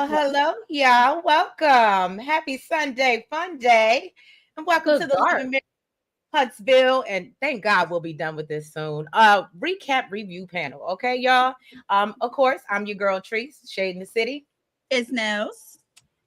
Well, hello, y'all. Welcome. Happy Sunday, fun day. And welcome to the Living Minute Huntsville. And thank God we'll be done with this soon. Recap review panel. Okay, y'all. Of course, I'm your girl Treese, Shade in the City. It's Nels.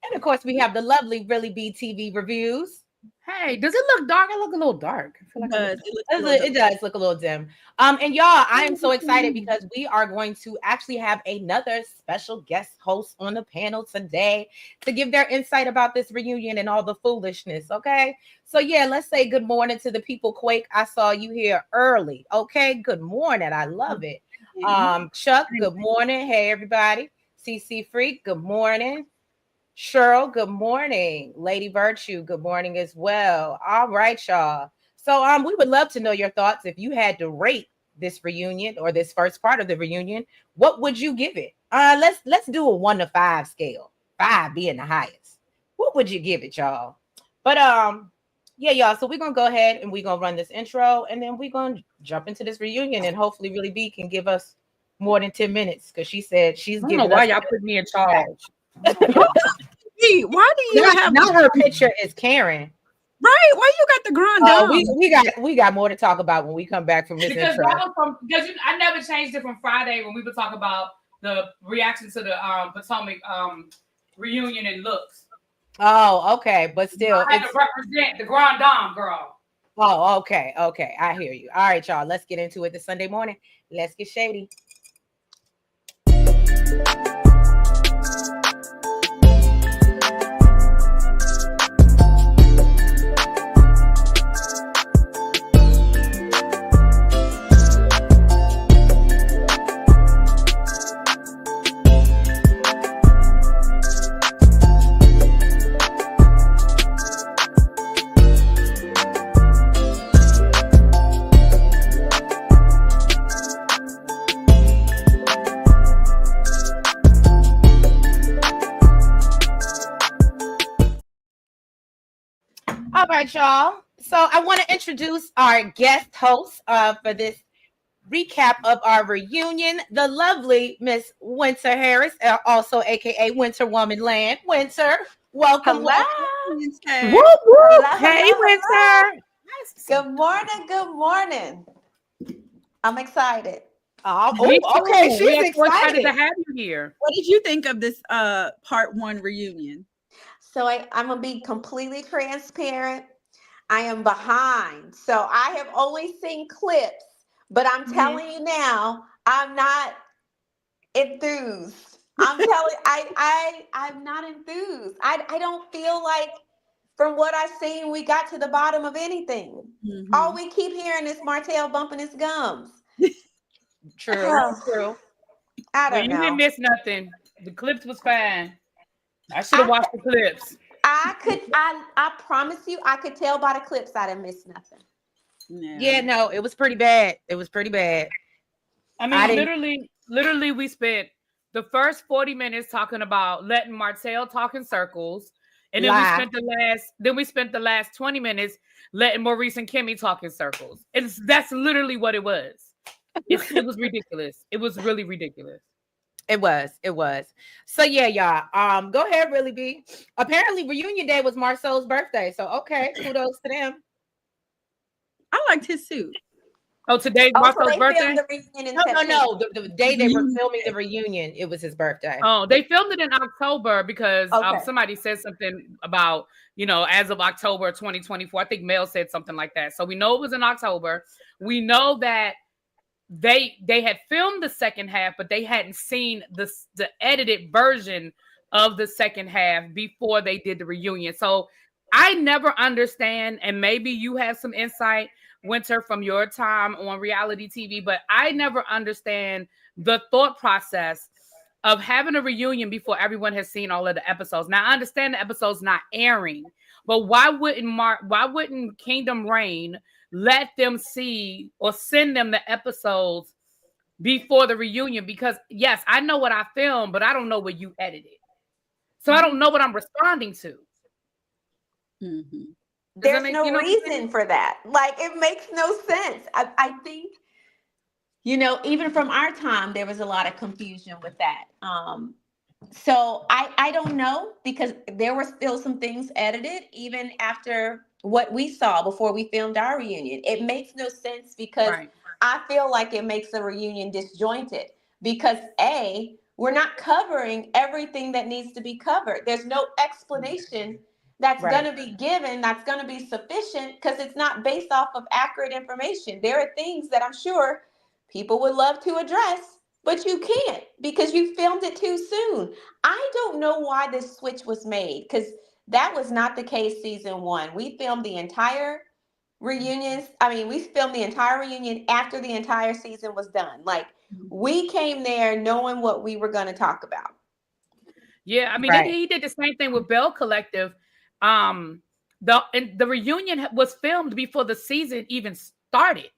And of course, we have the lovely ReallyBTV reviews. Hey, does it look dark? It look a little dark. I feel like it does look a little dim. And y'all, I am so excited because we are going to actually have another special guest host on the panel today to give their insight about this reunion and all the foolishness. Okay, so yeah, let's say good morning to the people. Quake, I saw you here early. Okay, good morning. I love it. Chuck, good morning. Hey everybody. CC Freak, good morning. Cheryl, good morning. Lady Virtue, good morning as well. All right, y'all. So we would love to know your thoughts. If you had to rate this reunion or this first part of the reunion, what would you give it? Let's do a 1 to 5 scale. 5 being the highest. What would you give it, y'all? But yeah, y'all. So we're gonna go ahead and we're gonna run this intro, and then we're gonna jump into this reunion, and hopefully Really B can give us more than 10 minutes because she said she's giving. I don't know why y'all put me in charge. Why do you have not her picture is Karen? Right? Why you got the grand dame? We got more to talk about when we come back from this intro. I never changed it from Friday when we would talk about the reaction to the Potomac reunion and looks. Oh, okay, but still, I had to represent the grand dame girl. Oh, okay, I hear you. All right, y'all, let's get into it this Sunday morning. Let's get shady. All right, y'all. So I want to introduce our guest host for this recap of our reunion, the lovely Miss Winter Harris, also aka Winter Woman Land. Winter, welcome. Hello. Whoop, whoop. Hey, Winter. Good morning. Good morning. I'm excited. Okay. She's excited to have you here. What did you think of this part 1 reunion? So I'm going to be completely transparent. I am behind. So I have only seen clips, but I'm telling you now, I'm not enthused. I'm telling I'm not enthused. I don't feel like from what I've seen, we got to the bottom of anything. All we keep hearing is Martell bumping his gums. True. I don't know. You didn't miss nothing. The clips was fine. I should have watched the clips. I promise you, I could tell by the clips I didn't miss nothing. Yeah, no, it was pretty bad. I mean, literally, we spent the first 40 minutes talking about letting Martell talk in circles, and then we spent the last 20 minutes letting Maurice and Kimmy talk in circles. That's literally what it was. It was ridiculous. It was really ridiculous. It was. So yeah, y'all. Go ahead, Really B. Apparently, reunion day was Marcel's birthday. So okay, kudos to them. I liked his suit. Oh, today's Marcel's birthday? No. The day they were filming the reunion, it was his birthday. Oh, they filmed it in October because somebody said something about, as of October 2024. I think Mel said something like that. So we know it was in October. We know that they had filmed the second half, but they hadn't seen the edited version of the second half before they did the reunion. So I never understand, and maybe you have some insight, Winter, from your time on reality TV, but I never understand the thought process of having a reunion before everyone has seen all of the episodes. Now I understand the episode's not airing, but why wouldn't Kingdom Reign let them see or send them the episodes before the reunion? Because yes, I know what I filmed, but I don't know what you edited. So I don't know what I'm responding to. There's no reason for that. Like, it makes no sense. I think, even from our time, there was a lot of confusion with that. So I don't know, because there were still some things edited even after what we saw before we filmed our reunion. It makes no sense because I feel like it makes the reunion disjointed because we're not covering everything that needs to be covered. There's no explanation that's going to be given that's going to be sufficient because it's not based off of accurate information. There are things that I'm sure people would love to address, but you can't because you filmed it too soon. I don't know why this switch was made because that was not the case season 1. We filmed the entire reunions. I mean, we filmed the entire reunion after the entire season was done. Like, we came there knowing what we were going to talk about. Yeah, I mean, he did the same thing with Bell Collective. The reunion was filmed before the season even started.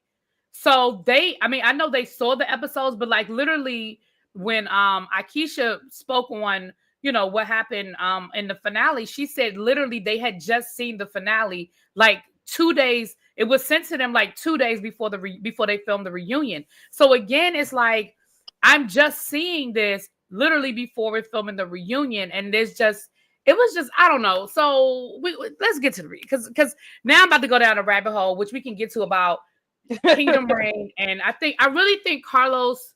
So I know they saw the episodes, but like literally when Akeisha spoke on, what happened in the finale, she said literally they had just seen the finale like 2 days. It was sent to them like 2 days before before they filmed the reunion. So again, it's like I'm just seeing this literally before we're filming the reunion, and it was just I don't know. So let's get to the because now I'm about to go down a rabbit hole, which we can get to about Kingdom Reign, and I really think Carlos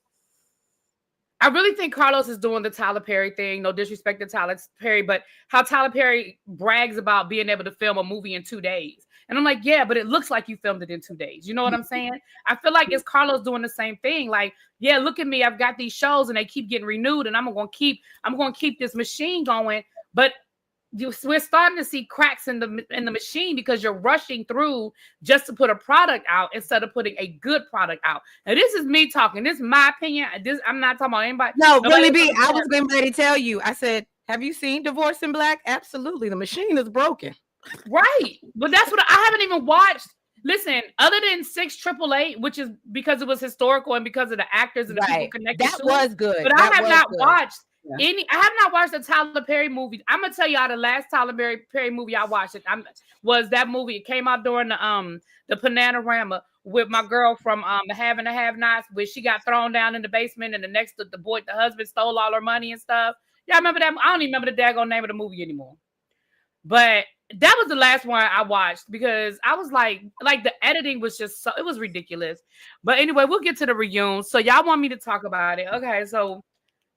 is doing the Tyler Perry thing. No disrespect to Tyler Perry, but how Tyler Perry brags about being able to film a movie in 2 days. And I'm like, yeah, but it looks like you filmed it in 2 days. You know what I'm saying? I feel like it's Carlos doing the same thing. Like, yeah, look at me. I've got these shows and they keep getting renewed, and I'm going to keep this machine going. But we're starting to see cracks in the machine because you're rushing through just to put a product out instead of putting a good product out. Now, this is me talking. This is my opinion. I'm not talking about anybody. No, really, B. I was getting ready to tell you. I said, have you seen Divorce in Black? Absolutely. The machine is broken. Right. But that's what I haven't even watched. Listen, other than 688, which is because it was historical and because of the actors and the people connected that was good. But I have not watched I have not watched the Tyler Perry movie. I'm gonna tell y'all the last Tyler Perry movie I watched was that movie. It came out during the Panorama with my girl from the Have and the Have Nots, where she got thrown down in the basement and the husband stole all her money and stuff. Y'all remember that? I don't even remember the daggone name of the movie anymore. But that was the last one I watched because I was like the editing was just it was ridiculous. But anyway, we'll get to the reunion. So y'all want me to talk about it? Okay, so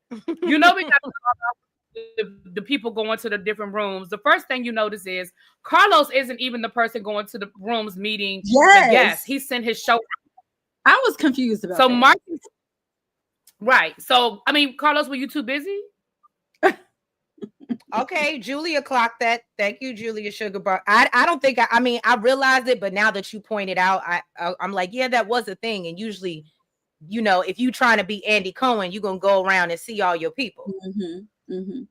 we got to talk about the people going to the different rooms. The first thing you notice is Carlos isn't even the person going to the rooms meeting the guests. He sent his show. I was confused about that. Marcus, right. So, I mean, Carlos, were you too busy? Okay, Julia clocked that. Thank you, Julia Sugarbar. I don't think I realized it, but now that you pointed out, I'm like, yeah, that was a thing. And usually, if you trying to be Andy Cohen, you're gonna go around and see all your people. Mm-hmm. Mm-hmm.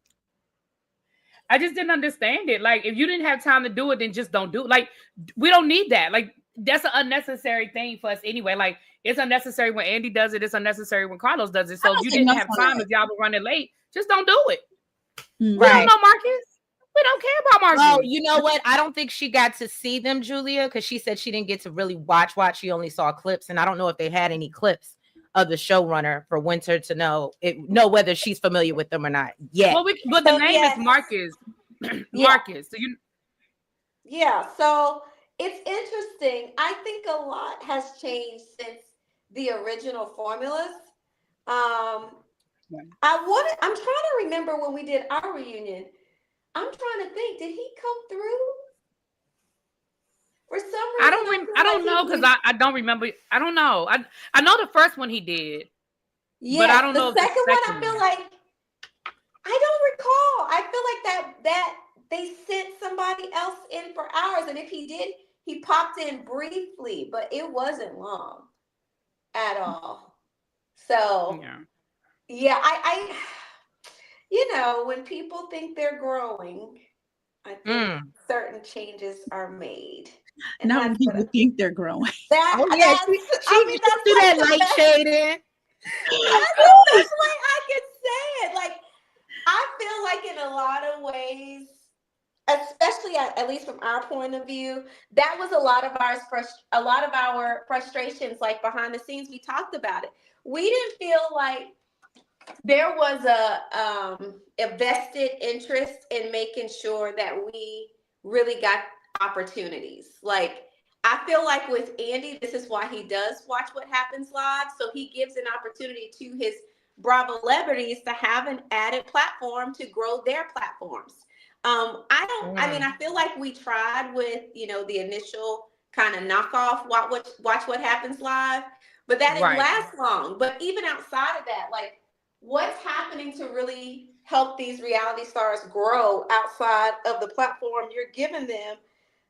I just didn't understand it. Like, if you didn't have time to do it, then just don't do it. Like, we don't need that. Like, that's an unnecessary thing for us anyway. Like, it's unnecessary when Andy does it. It's unnecessary when Carlos does it. So if you didn't have time, if y'all were running late, just don't do it. Right. We don't know Marcus. We don't care about Marcus. Oh, you know what? I don't think she got to see them, Julia, because she said she didn't get to really watch. She only saw clips, and I don't know if they had any clips of the showrunner for Winter to know whether she's familiar with them or not yet. Well, but the name is Marcus. Marcus. So so it's interesting. I think a lot has changed since the original formulas. I'm trying to remember when we did our reunion. I'm trying to think, did he come through? For some reason, I don't know because I don't remember. I don't know. I know the first one he did. Yeah, but I don't know. The second one, I feel like I don't recall. I feel like that they sent somebody else in for hours, and if he did, he popped in briefly, but it wasn't long at all. So yeah, I when people think they're growing, I think certain changes are made. And now when people think they're growing. She do that light shading. That's the best way I can say it. Like, I feel like in a lot of ways, especially at least from our point of view, that was a lot of our frustrations. Like behind the scenes, we talked about it. We didn't feel like there was a vested interest in making sure that we really got opportunities. Like, I feel like with Andy, this is why he does Watch What Happens Live. So he gives an opportunity to his Bravo celebrities to have an added platform to grow their platforms. I feel like we tried with, the initial kind of knockoff Watch What Happens Live, but that didn't last long. But even outside of that, like, what's happening to really help these reality stars grow outside of the platform you're giving them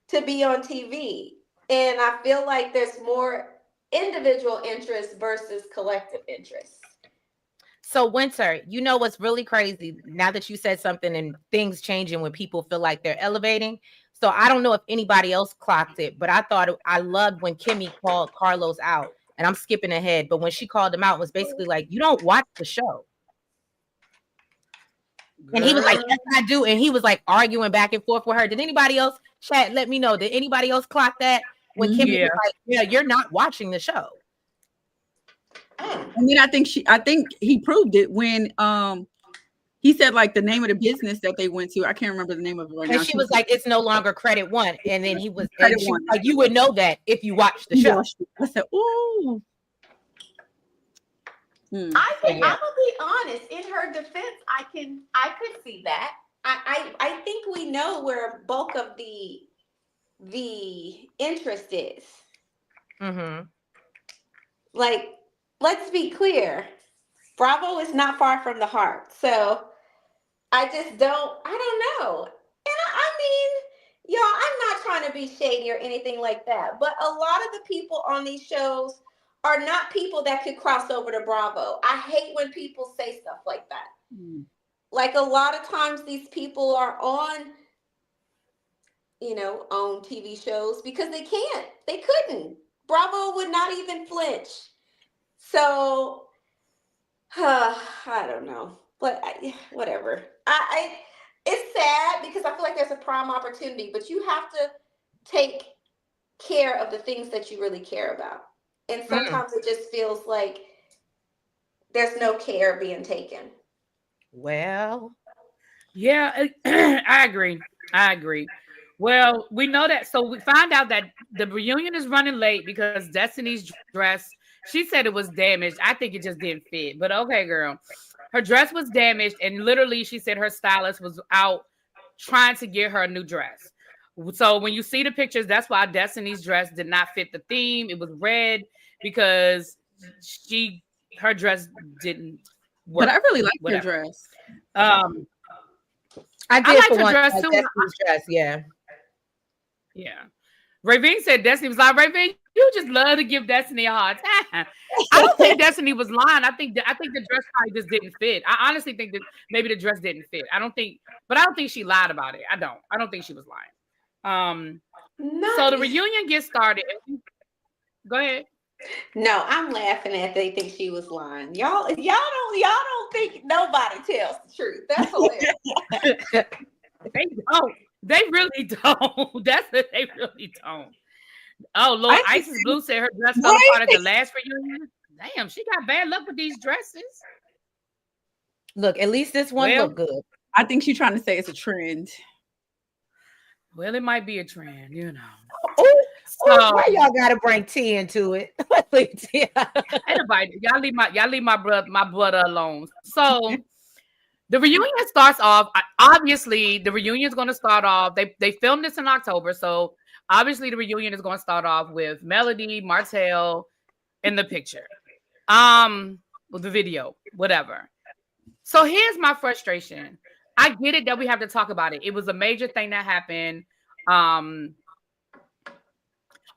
to be on TV? And I feel like there's more individual interest versus collective interest. So, Winter, what's really crazy now that you said something and things changing when people feel like they're elevating. So I don't know if anybody else clocked it, but I loved when Kimmy called Carlos out, and I'm skipping ahead. But when she called him out, it was basically like, you don't watch the show. And he was like, yes, I do. And he was like arguing back and forth with her. Did anybody else, chat, let me know. Did anybody else clock that? When Kimmy was like, yeah, you're not watching the show. And then I think he proved it when he said like the name of the business that they went to. I can't remember the name of it right now. And she was like, it's no longer Credit One. And then he was like, you would know that if you watched the show. I said, ooh. I think I'm gonna be honest. In her defense, I could see that. I think we know where bulk of the interest is. Mm-hmm. Like, let's be clear. Bravo is not far from the heart. So I don't know. And I mean, y'all, I'm not trying to be shady or anything like that, but a lot of the people on these shows are not people that could cross over to Bravo. I hate when people say stuff like that. Like, a lot of times these people are on, on TV shows because they couldn't. Bravo would not even flinch. So, I don't know, but whatever. It's sad because I feel like there's a prime opportunity, but you have to take care of the things that you really care about. And sometimes it just feels like there's no care being taken. Well, yeah, I agree. Well, we know that. So we find out that the reunion is running late because Destiny's dress, she said it was damaged. I think it just didn't fit. But okay, girl. Her dress was damaged. And literally, she said her stylist was out trying to get her a new dress. So when you see the pictures, that's why Destiny's dress did not fit the theme. It was red because her dress didn't work. But I really liked her dress. I liked her dress too. Destiny's dress, yeah. Yeah. Ravine said Destiny was like, Ravine, you just love to give Destiny a hard time. I don't think Destiny was lying. I think the dress probably just didn't fit. I honestly think that maybe the dress didn't fit. I don't think she lied about it. I don't think she was lying. So the reunion gets started. Go ahead. No, I'm laughing at they think she was lying. Y'all don't think nobody tells the truth. That's hilarious. They don't. They really don't. That's what they really don't. Oh Lord, Isis Blue said her dress fell apart at the last reunion. Damn, she got bad luck with these dresses. Look, at least this one looked good. I think she's trying to say it's a trend. Well, it might be a trend, Why y'all gotta bring tea into it? Anybody, y'all leave my brother alone. So the reunion starts off. Obviously, the reunion is going to start off. They filmed this in October, so obviously the reunion is going to start off with Melody, Martell in the picture, with the video, whatever. So here's my frustration. I get it that we have to talk about it. It was a major thing that happened.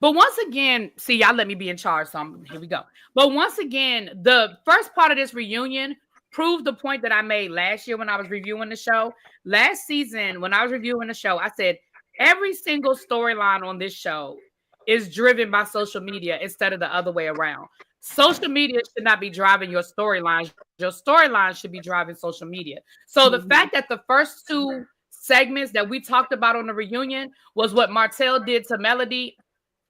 But once again, see, y'all let me be in charge. So here we go. But once again, the first part of this reunion proved the point that I made last year when I was reviewing the show. Last season, when I was reviewing the show, I said every single storyline on this show is driven by social media instead of the other way around. Social media should not be driving your storylines. Your storylines should be driving social media. So the fact that the first two segments that we talked about on the reunion was what Martell did to Melody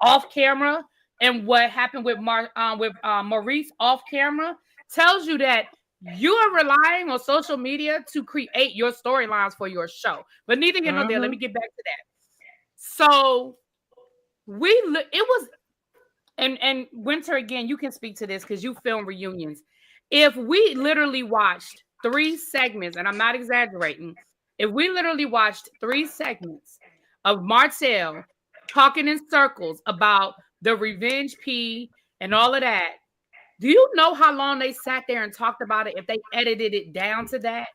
off camera and what happened with Maurice off camera tells you that you are relying on social media to create your storylines for your show. But neither here nor there. Let me get back to that. So it was, and Winter, again, you can speak to this because you film reunions. If we literally watched 3 segments, and I'm not exaggerating, if we literally watched 3 segments of Martell talking in circles about the revenge P and all of that, do you know how long they sat there and talked about it if they edited it down to that?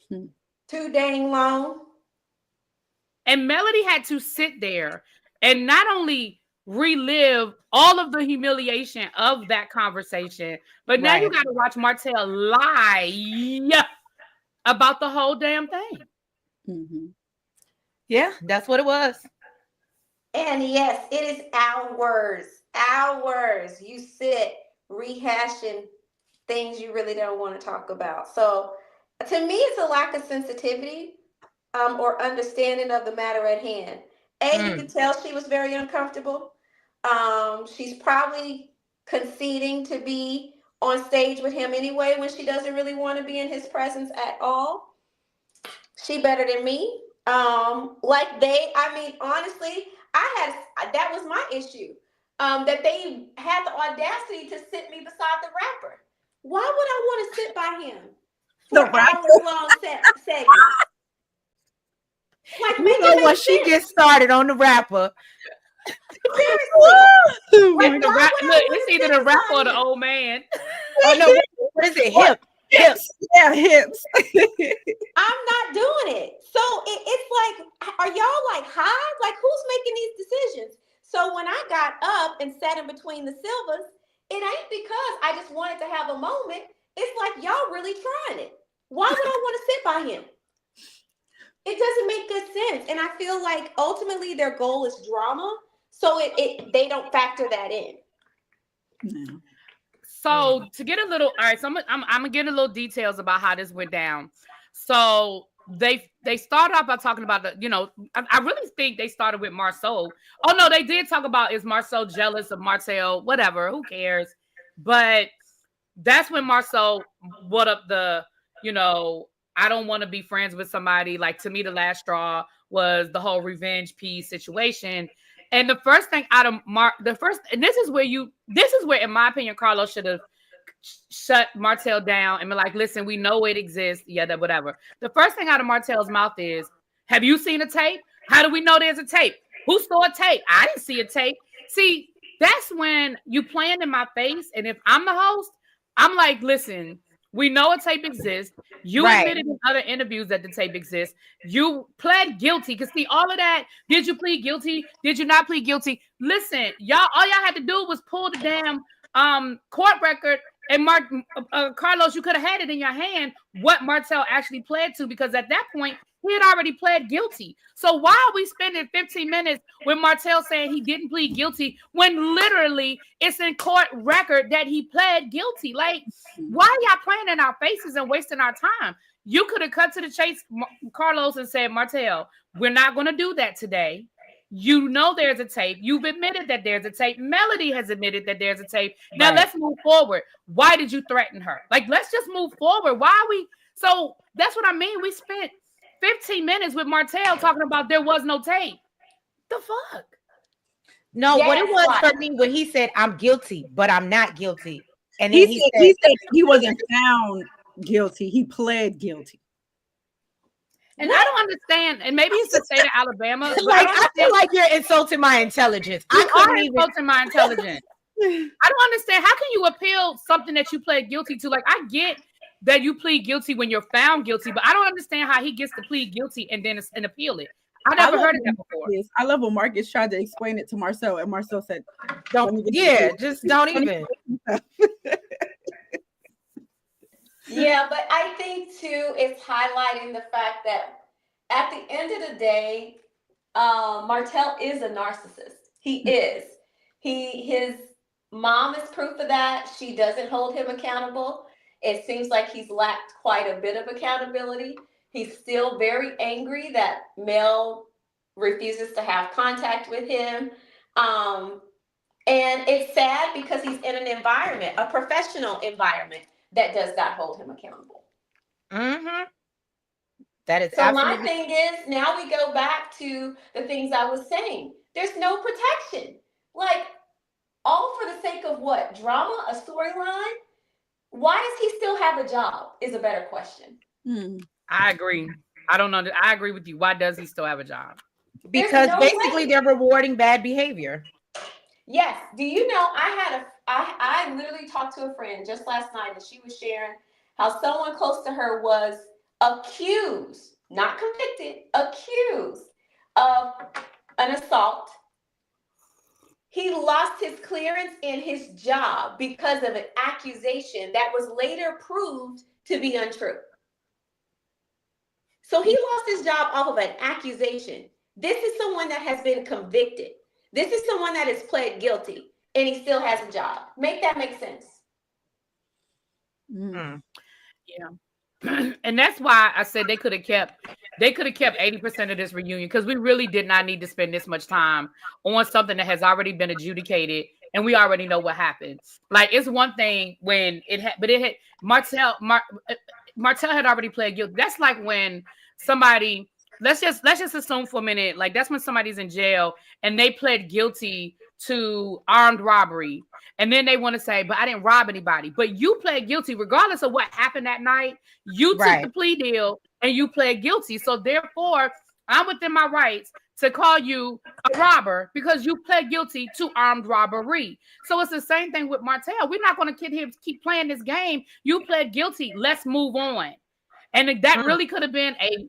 Too dang long. And Melody had to sit there and not only relive all of the humiliation of that conversation, but now you got to watch Martell lie about the whole damn thing. Mm-hmm. Yeah, that's what it was. And yes, it is hours. You sit rehashing things you really don't want to talk about. So to me, it's a lack of sensitivity or understanding of the matter at hand. You can tell she was very uncomfortable. She's probably conceding to be on stage with him anyway when she doesn't really want to be in his presence at all. She better than me. Honestly, that was my issue. That they had the audacity to sit me beside the rapper. Why would I want to sit by him for hours-long segments? Like, when she gets started on the rapper. Seriously. It's either the rapper or the old man. Oh no, what is it? Hips. Yeah, hips. I'm not doing it. So it's like, are y'all like high? Like, who's making these decisions? So when I got up and sat in between the Silvers, it ain't because I just wanted to have a moment. It's like, y'all really trying it. Why would I want to sit by him? It doesn't make good sense. And I feel like ultimately their goal is drama. So they don't factor that in. No. So to get a little, all right, so I'm gonna get a little details about how this went down. So they started off by talking about I really think they started with Marceau. Oh no, they did talk about, is Marceau jealous of Martell? Whatever, who cares? But that's when Marceau brought up the, I don't want to be friends with somebody. Like, to me, the last straw was the whole revenge piece situation. And the first thing out of and this is where, in my opinion, Carlos should have shut Martell down and be like, listen, we know it exists. Yeah, that whatever. The first thing out of Martell's mouth is, have you seen a tape? How do we know there's a tape? Who saw a tape? I didn't see a tape. See, that's when you playing in my face. And if I'm the host, I'm like, listen, we know a tape exists. You admitted in other interviews that the tape exists. You pled guilty. Because see, all of that, did you plead guilty? Did you not plead guilty? Listen, all y'all had to do was pull the damn court record. And Carlos, you could have had it in your hand what Martell actually pled to, because at that point, he had already pled guilty. So why are we spending 15 minutes with Martell saying he didn't plead guilty when literally it's in court record that he pled guilty? Like, why are y'all playing in our faces and wasting our time? You could have cut to the chase, Carlos, and said, Martell, we're not going to do that today. You know there's a tape. You've admitted that there's a tape. Melody has admitted that there's a tape. Now let's move forward. Why did you threaten her? Like, let's just move forward. Why are we? So that's what I mean. We spent 15 minutes with Martell talking about there was no tape. The fuck? No, what it was for me when he said, I'm guilty, but I'm not guilty. And then he said he wasn't found guilty. He pled guilty. And I don't understand. And maybe it's the state of Alabama. Like, I feel like you're insulting my intelligence. You are insulting my intelligence. I don't understand. How can you appeal something that you pled guilty to? Like, I get that you plead guilty when you're found guilty, but I don't understand how he gets to plead guilty and then appeal it. I never heard of that before. I love when Marcus tried to explain it to Marceau, and Marceau said, just don't even. Yeah, but I think too, it's highlighting the fact that at the end of the day, Martell is a narcissist. He is. His mom is proof of that. She doesn't hold him accountable. It seems like he's lacked quite a bit of accountability. He's still very angry that Mel refuses to have contact with him. And it's sad because he's in an environment, a professional environment, that does not hold him accountable. Mm-hmm. That is so absolutely. My thing is, now we go back to the things I was saying. There's no protection. Like, all for the sake of what? Drama, a storyline? Why does he still have a job is a better question. I agree. I don't know. I agree with you. Why does he still have a job? Because basically they're rewarding bad behavior. Yes. Do you know, I literally talked to a friend just last night, and she was sharing how someone close to her was accused, not convicted, accused of an assault. He lost his clearance in his job because of an accusation that was later proved to be untrue. So he lost his job off of an accusation. This is someone that has been convicted. This is someone that has pled guilty, and he still has a job. Make that make sense? Yeah. And that's why I said they could have kept 80% of this reunion, because we really did not need to spend this much time on something that has already been adjudicated and we already know what happened. Like, it's one thing when Martell had already pled guilty. That's like when somebody, let's just assume for a minute, like that's when somebody's in jail and they pled guilty to armed robbery. And then they want to say, but I didn't rob anybody. But you pled guilty regardless of what happened that night. You took the plea deal and you pled guilty. So therefore, I'm within my rights to call you a robber because you pled guilty to armed robbery. So it's the same thing with Martell. We're not going to keep playing this game. You pled guilty. Let's move on. And that really could have been a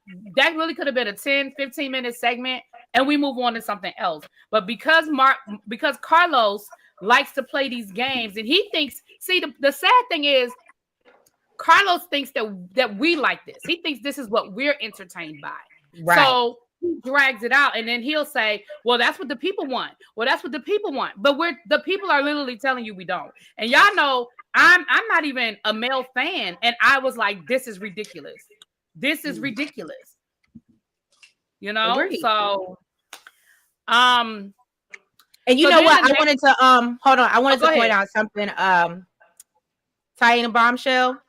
10, 15-minute segment, and we move on to something else. But because Carlos likes to play these games, and he thinks, the sad thing is, Carlos thinks that we like this. He thinks this is what we're entertained by. Right. So he drags it out, and then he'll say, well, that's what the people want. Well, that's what the people want. But the people are literally telling you we don't. And y'all know, I'm not even a male fan, and I was like, this is ridiculous. This is ridiculous. You know? Agreed. So and you know what? I wanted to hold on. I wanted to point out something. Tiana Bombshell.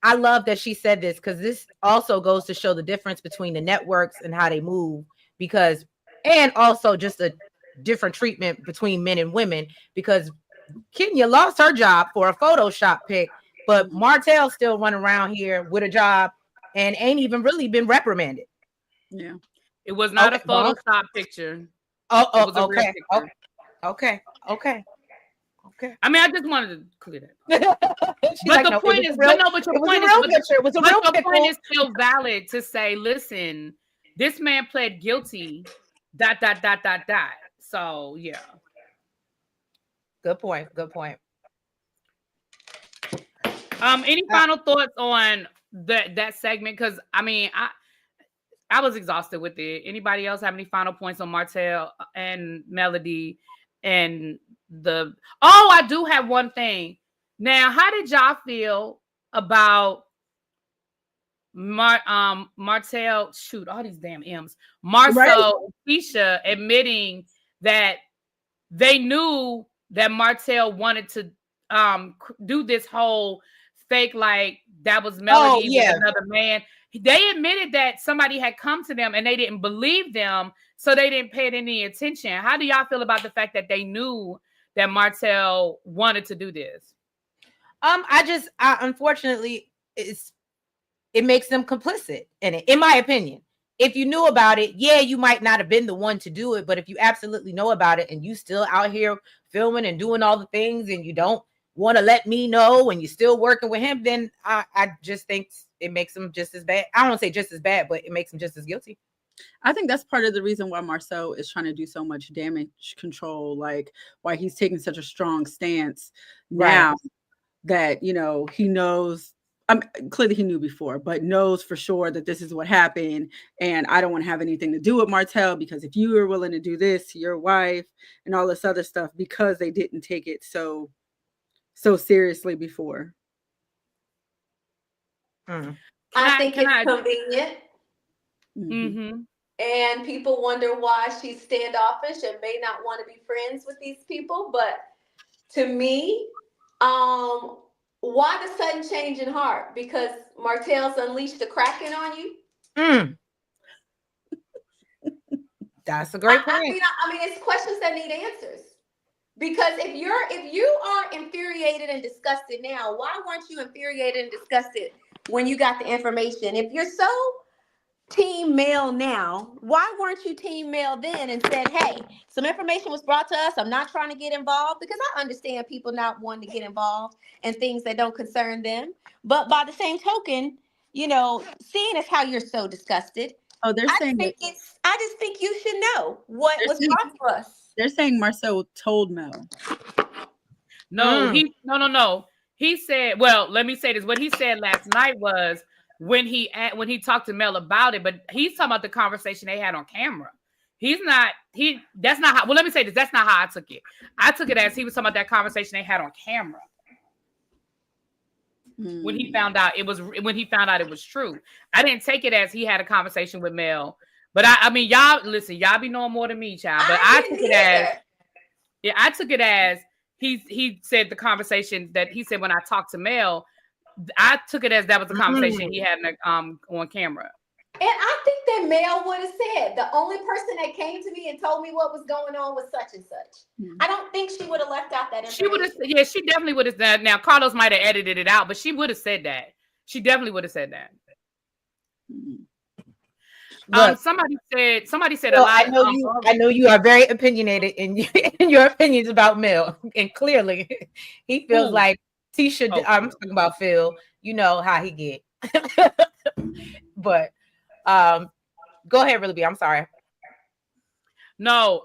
I love that she said this, because this also goes to show the difference between the networks and how they move, and also just a different treatment between men and women, because Kenya lost her job for a Photoshop pic, but Martell's still running around here with a job and ain't even really been reprimanded. Yeah. It was not a Photoshop picture. Okay. I mean, I just wanted to clear that. But the point is, your point is still valid to say, listen, this man pled guilty, ... So yeah. Good point. Any final thoughts on that segment? Because I mean, I was exhausted with it. Anybody else have any final points on Martell and Melody and I do have one thing. Now, how did y'all feel about Martell? Shoot, all these damn M's. Marcel and Keisha admitting that they knew that Martell wanted to do this whole fake, like that was Melody with another man. They admitted that somebody had come to them and they didn't believe them, so they didn't pay it any attention. How do y'all feel about the fact that they knew that Martell wanted to do this? Unfortunately, it makes them complicit in it, in my opinion. If you knew about it, you might not have been the one to do it, but if you absolutely know about it and you still out here filming and doing all the things and you don't want to let me know and you're still working with him, then I just think it makes them just as bad. I don't want to say just as bad, but it makes them just as guilty. I think that's part of the reason why Marcel is trying to do so much damage control, like why he's taking such a strong stance now that, he knows. Clearly he knew before, but knows for sure that this is what happened. And I don't want to have anything to do with Martell, because if you were willing to do this to your wife and all this other stuff, because they didn't take it so seriously before. I think it's convenient. Mm-hmm. And people wonder why she's standoffish and may not want to be friends with these people. But to me, Why the sudden change in heart? Because Martell's unleashed the Kraken on you? That's a great point. I mean, it's questions that need answers. Because if you are infuriated and disgusted now, why weren't you infuriated and disgusted when you got the information? If you're so team Mel now, why weren't you team Mel then and said, hey, some information was brought to us. I'm not trying to get involved, because I understand people not wanting to get involved in things that don't concern them. But by the same token, you know, seeing as how you're so disgusted, I just think you should know what was brought to us. They're saying Marcel told Mel. No, no. He said, well, let me say this. What he said last night was when he talked to Mel about it, but he's talking about the conversation they had on camera. That's not how, well, let me say this. That's not how I took it. I took it as he was talking about that conversation they had on camera. When he found out it was true. I didn't take it as he had a conversation with Mel. But I mean, y'all listen, y'all be knowing more than me, child. But I took it as he said the conversation that he said when I talked to Mel. I took it as that was the conversation he had on camera. And I think that Mel would have said, the only person that came to me and told me what was going on was such and such. I don't think she would have left out that information. She definitely would have said. Now Carlos might have edited it out, but she would have said that. She definitely would have said that. Somebody said well, I know you are very opinionated in your opinions about Mel, and clearly he feels like he should. I'm talking about Phil. You know how he get. But go ahead, ReallyB. I'm sorry. No,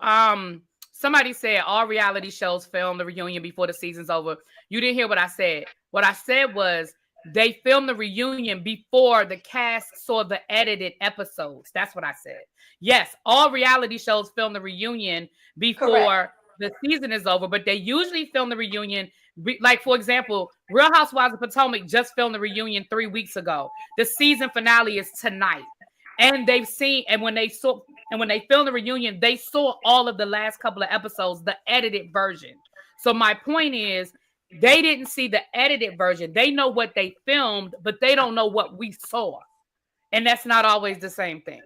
somebody said all reality shows film the reunion before the season's over. You didn't hear what I said. What I said was they filmed the reunion before the cast saw the edited episodes. That's what I said. Yes, all reality shows film the reunion before the season is over, but they usually film the reunion. Like, for example, Real Housewives of Potomac just filmed the reunion 3 weeks ago. The season finale is tonight. And when they filmed the reunion, they saw all of the last couple of episodes, the edited version. So my point is, they didn't see the edited version. They know what they filmed, but they don't know what we saw. And that's not always the same thing.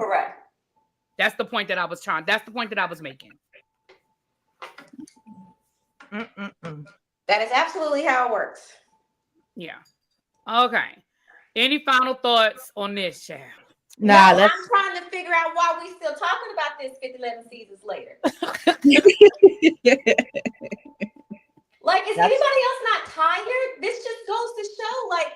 Correct. That's the point that I was making. That is absolutely how it works. Yeah. Okay. Any final thoughts on this, child? I'm trying to figure out why we still talking about this 11 seasons later. Like, is anybody else not tired? This just goes to show, like,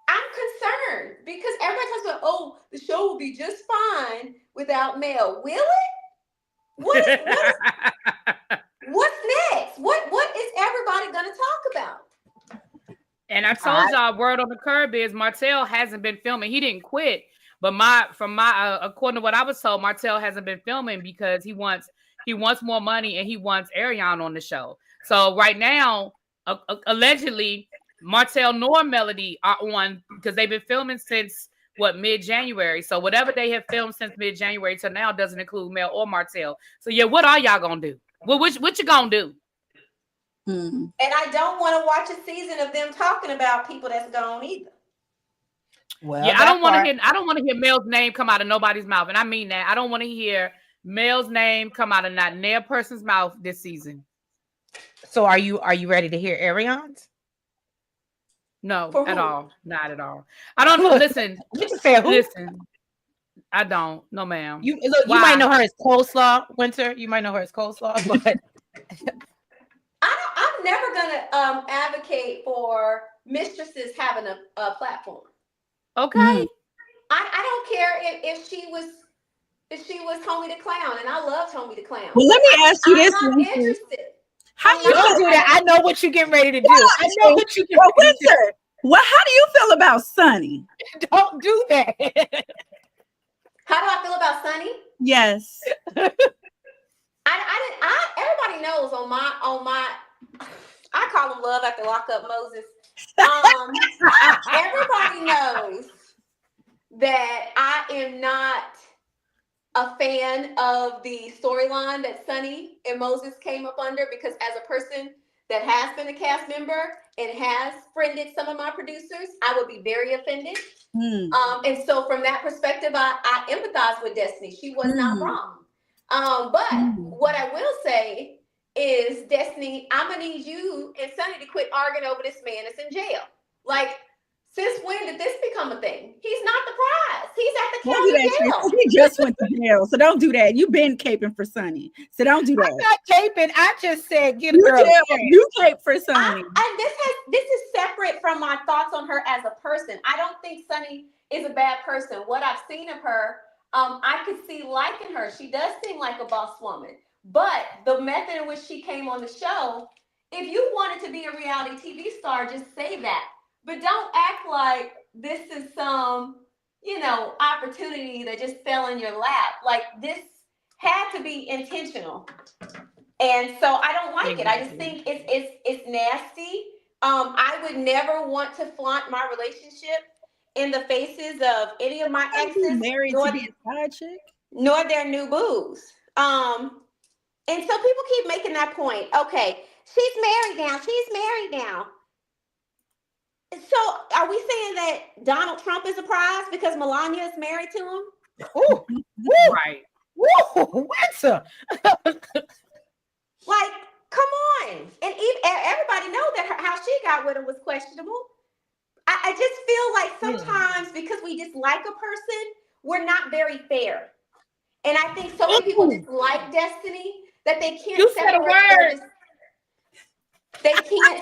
I'm concerned because everybody talks about, oh, the show will be just fine without Mel. Will it? What's next? What is everybody gonna talk about? And I told y'all, word on the curb is Martell hasn't been filming. He didn't quit, but according to what I was told, Martell hasn't been filming because he wants more money and he wants Ariane on the show. So right now, allegedly, Martell nor Melody are on because they've been filming since mid-January. So whatever they have filmed since mid-January to now doesn't include Mel or Martell. So yeah, what are y'all gonna do? What you gonna do? And I don't want to watch a season of them talking about people that's gone either. Well, yeah, I don't want to hear Mel's name come out of nobody's mouth, and I mean that. I don't want to hear Mel's name come out of not a person's mouth this season. So are you ready to hear Ariane's? No, at all. Not at all. I don't know. Listen. Listen. I don't. No, ma'am. You might know her as Coleslaw, Winter. You might know her as Coleslaw, but I'm never gonna advocate for mistresses having a platform. Okay. I don't care if she was Homie the Clown, and I loved Homie the Clown. Well, let me ask you this. I'm not interested. How you do that? I know what you're getting ready to do. I know what you get ready to do. Well, how do you feel about Sunni? Don't do that. How do I feel about Sunni? Yes. Everybody knows on my I call him Love After Lockup Moses. Everybody knows that I am not a fan of the storyline that Sunni and Moses came up under, because as a person that has been a cast member and has friended some of my producers, I would be very offended. And so from that perspective, I empathize with Destiny. She was not wrong. But what I will say is, Destiny, I'm gonna need you and Sunni to quit arguing over this man that's in jail. Like, since when did this become a thing? He's not the prize. He's at the county jail. He just went to jail, so don't do that. You've been caping for Sunni, so don't do that. I'm not caping. I just said get a girl. You cape for Sunni. And this is separate from my thoughts on her as a person. I don't think Sunni is a bad person. What I've seen of her, I could see liking her. She does seem like a boss woman. But the method in which she came on the show, if you wanted to be a reality TV star, just say that. But don't act like this is some, opportunity that just fell in your lap. Like, this had to be intentional. And so I don't like it. I just think it's nasty. I would never want to flaunt my relationship in the faces of any of my exes, married to be a side chick, nor their new boos. And so people keep making that point. Okay, she's married now. She's married now. So are we saying that Donald Trump is a prize because Melania is married to him? Ooh, right. Woo, what? Like, come on. And everybody knows that how she got with him was questionable. I just feel like sometimes because we dislike a person, we're not very fair. And I think so many people dislike Destiny that they can't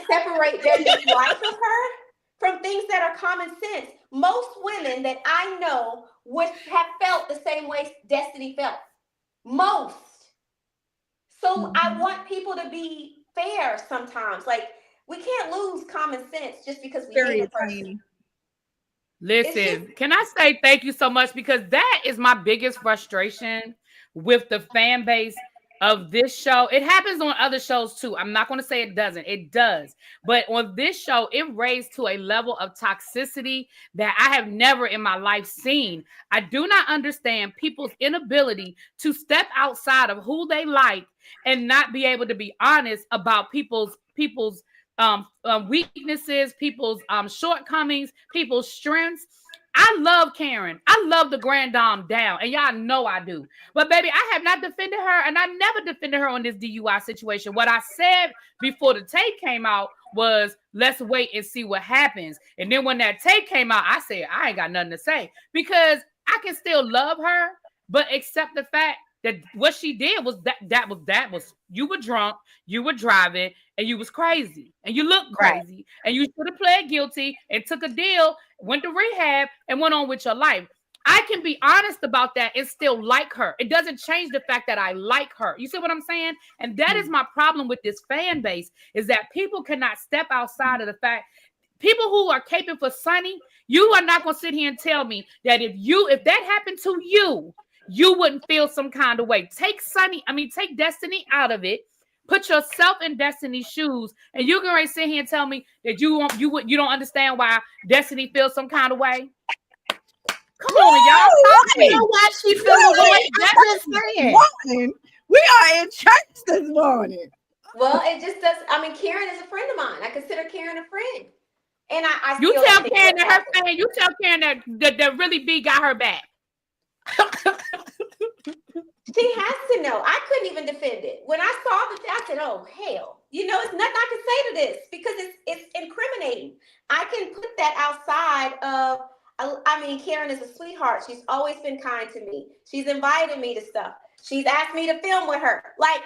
separate their dislike of her from things that are common sense. Most women that I know would have felt the same way Destiny felt. Most. So I want people to be fair sometimes. Like, we can't lose common sense just because we hate a person. Listen, can I say thank you so much? Because that is my biggest frustration with the fan base of this show. It happens on other shows too. I'm not going to say it doesn't. It does. But on this show, it raised to a level of toxicity that I have never in my life seen. I do not understand people's inability to step outside of who they like and not be able to be honest about people's weaknesses, people's shortcomings, people's strengths. I love Karen. I love the Grand Dame down, and y'all know I do. But baby, I have not defended her, and I never defended her on this DUI situation. What I said before the tape came out was, let's wait and see what happens. And then when that tape came out, I said, I ain't got nothing to say, because I can still love her, but accept the fact that what she did was that was you were drunk, you were driving, and you was crazy, and you looked crazy, and you should have pled guilty and took a deal, went to rehab, and went on with your life. I can be honest about that and still like her. It doesn't change the fact that I like her. You see what I'm saying? And that is my problem with this fan base, is that people cannot step outside of the fact. People who are caping for Sunni, you are not going to sit here and tell me that if that happened to you, you wouldn't feel some kind of way. Take Destiny out of it. Put yourself in Destiny's shoes, and you can sit here and tell me that you don't understand why Destiny feels some kind of way. Come on, y'all. You know why she feels the way. I'm just saying. We are in church this morning. Well, it just does. I mean, Karen is a friend of mine. I consider Karen a friend. And I you tell Karen that her fan. You tell Karen that really B got her back. She has to know. I couldn't even defend it. When I saw the, I said, oh, hell. You know, it's nothing I can say to this because it's incriminating. I can put that outside of, I mean, Karen is a sweetheart. She's always been kind to me. She's invited me to stuff. She's asked me to film with her. Like,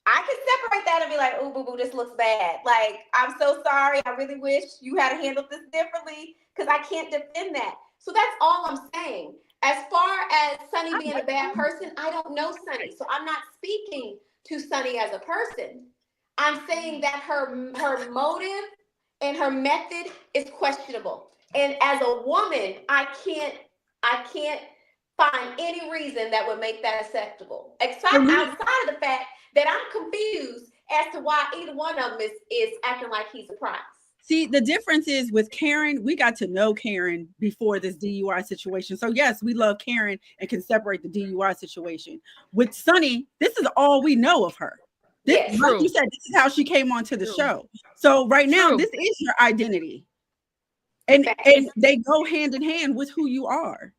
I can separate that and be like, oh, boo-boo, this looks bad. Like, I'm so sorry. I really wish you had handled this differently, because I can't defend that. So that's all I'm saying. As far as Sunni being a bad person, I don't know Sunni. So I'm not speaking to Sunni as a person. I'm saying that her motive and her method is questionable. And as a woman, I can't find any reason that would make that acceptable. Outside of the fact that I'm confused as to why either one of them is acting like he's a prize. See, the difference is with Karen, we got to know Karen before this DUI situation. So yes, we love Karen and can separate the DUI situation. With Sunni, this is all we know of her. This, like you said, this is how she came onto the show. So right now, this is your identity. And they go hand in hand with who you are.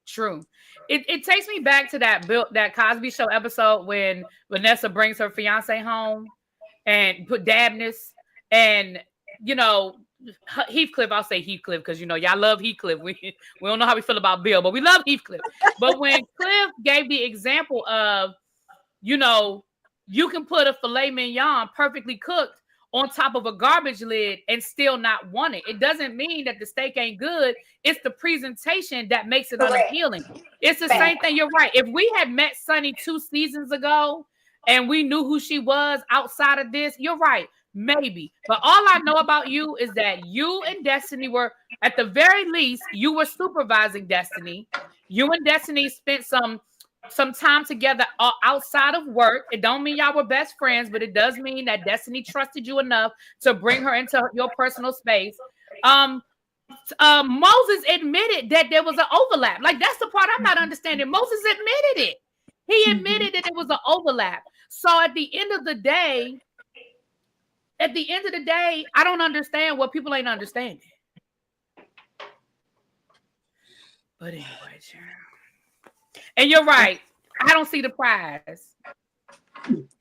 True. It takes me back to that Cosby Show episode when Vanessa brings her fiance home and put Dabness and, you know, Heathcliff. I'll say Heathcliff because, you know, y'all love Heathcliff. We don't know how we feel about Bill, but we love Heathcliff. But when Cliff gave the example of, you know, you can put a filet mignon perfectly cooked on top of a garbage lid and still not want it. It doesn't mean that the steak ain't good. It's the presentation that makes it unappealing. It's the same thing. You're right. If we had met Sunni 2 seasons ago and we knew who she was outside of this, you're right. Maybe. But all I know about you is that you and Destiny were, at the very least, you were supervising Destiny. You and Destiny spent some time together outside of work. It don't mean y'all were best friends, but it does mean that Destiny trusted you enough to bring her into your personal space. Moses admitted that there was an overlap. Like, that's the part I'm not understanding. Moses admitted it. He admitted that it was an overlap. So at the end of the day, I don't understand what people ain't understanding. But anyway, and you're right. I don't see the prize.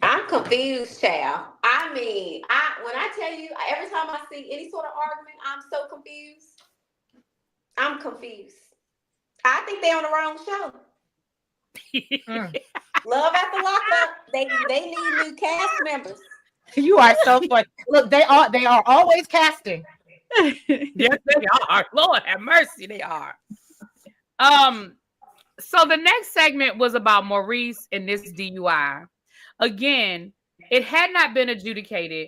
I'm confused, child. I mean, when I tell you, every time I see any sort of argument, I'm so confused. I'm confused. I think they're on the wrong show. Love after lockup. They need new cast members. You are so funny. Look, they are always casting. Yes, they are. Lord have mercy, they are. So the next segment was about Maurice and this DUI. Again, it had not been adjudicated.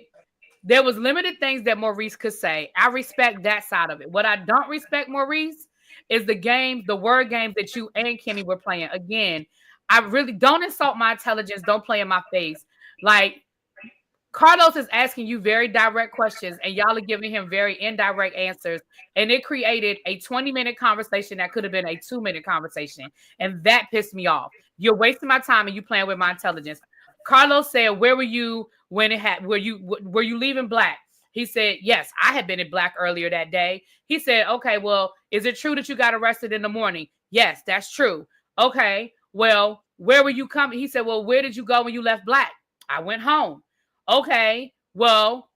There was limited things that Maurice could say. I respect that side of it. What I don't respect, Maurice, is the word games that you and Kimmy were playing. Again, I really don't insult my intelligence. Don't play in my face. Like, Carlos is asking you very direct questions and y'all are giving him very indirect answers. And it created a 20-minute conversation that could have been a 2-minute conversation. And that pissed me off. You're wasting my time and you playing with my intelligence. Carlos said, where were you when it had, were you leaving Black? He said, yes, I had been in Black earlier that day. He said, okay, well, is it true that you got arrested in the morning? Yes, that's true. Okay, well, where were you coming? He said, well, where did you go when you left Black? I went home. Okay, well,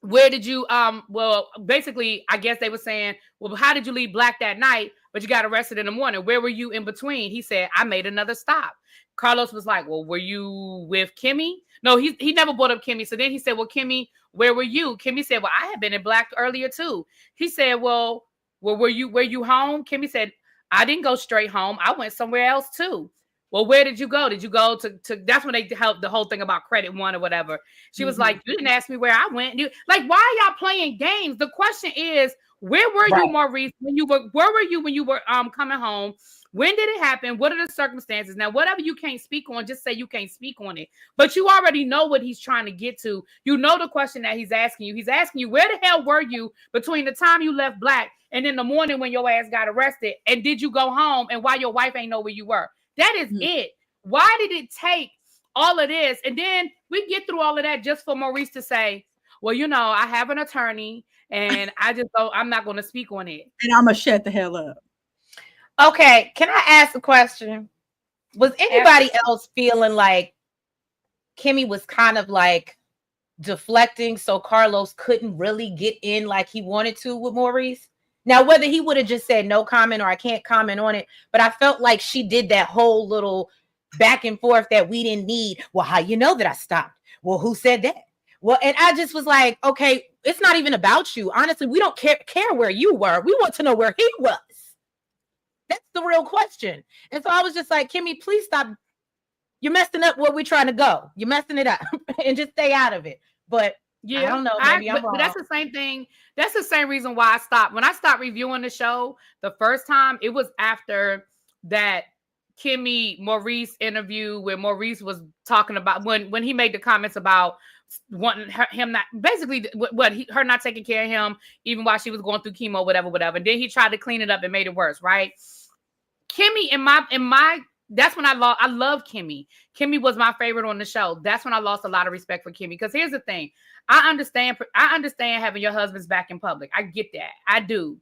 where did you, well, basically, I guess they were saying, well, how did you leave Black that night, but you got arrested in the morning? Where were you in between? He said, I made another stop. Carlos was like, well, were you with Kimmy? No, he never brought up Kimmy. So then he said, well, Kimmy, where were you? Kimmy said, well, I had been in Black earlier too. He said, well, were you home? Kimmy said, I didn't go straight home. I went somewhere else too. Well, where did you go? Did you go to that's when they helped the whole thing about credit one or whatever. She was like, you didn't ask me where I went. Like, why are y'all playing games? The question is, where were you, Maurice, where were you when you were coming home? When did it happen? What are the circumstances? Now, whatever you can't speak on, just say you can't speak on it. But you already know what he's trying to get to. You know the question that he's asking you. He's asking you, where the hell were you between the time you left Black and in the morning when your ass got arrested? And did you go home? And why your wife ain't know where you were? That is it. Why did it take all of this? And then we get through all of that just for Maurice to say, well, you know, I have an attorney and I'm not going to speak on it. And I'm going to shut the hell up. Okay. Can I ask a question? Was anybody else feeling like Kimmy was kind of like deflecting so Carlos couldn't really get in like he wanted to with Maurice? Now, whether he would have just said no comment or I can't comment on it, but I felt like she did that whole little back and forth that we didn't need. Well, how you know that I stopped? Well, who said that? Well, and I just was like, okay, it's not even about you. Honestly, we don't care where you were. We want to know where he was. That's the real question. And so I was just like, Kimmy, please stop. You're messing up where we're trying to go. You're messing it up and just stay out of it. But yeah, I don't know. Maybe I'm wrong. But that's the same thing. That's the same reason why I stopped. When I stopped reviewing the show the first time, it was after that Kimmy Maurice interview where Maurice was talking about when he made the comments about wanting him not basically her not taking care of him even while she was going through chemo, whatever. And then he tried to clean it up and made it worse, right? Kimmy, in my that's when I love Kimmy. Kimmy was my favorite on the show. That's when I lost a lot of respect for Kimmy. Because here's the thing. I understand having your husband's back in public. I get that. I do.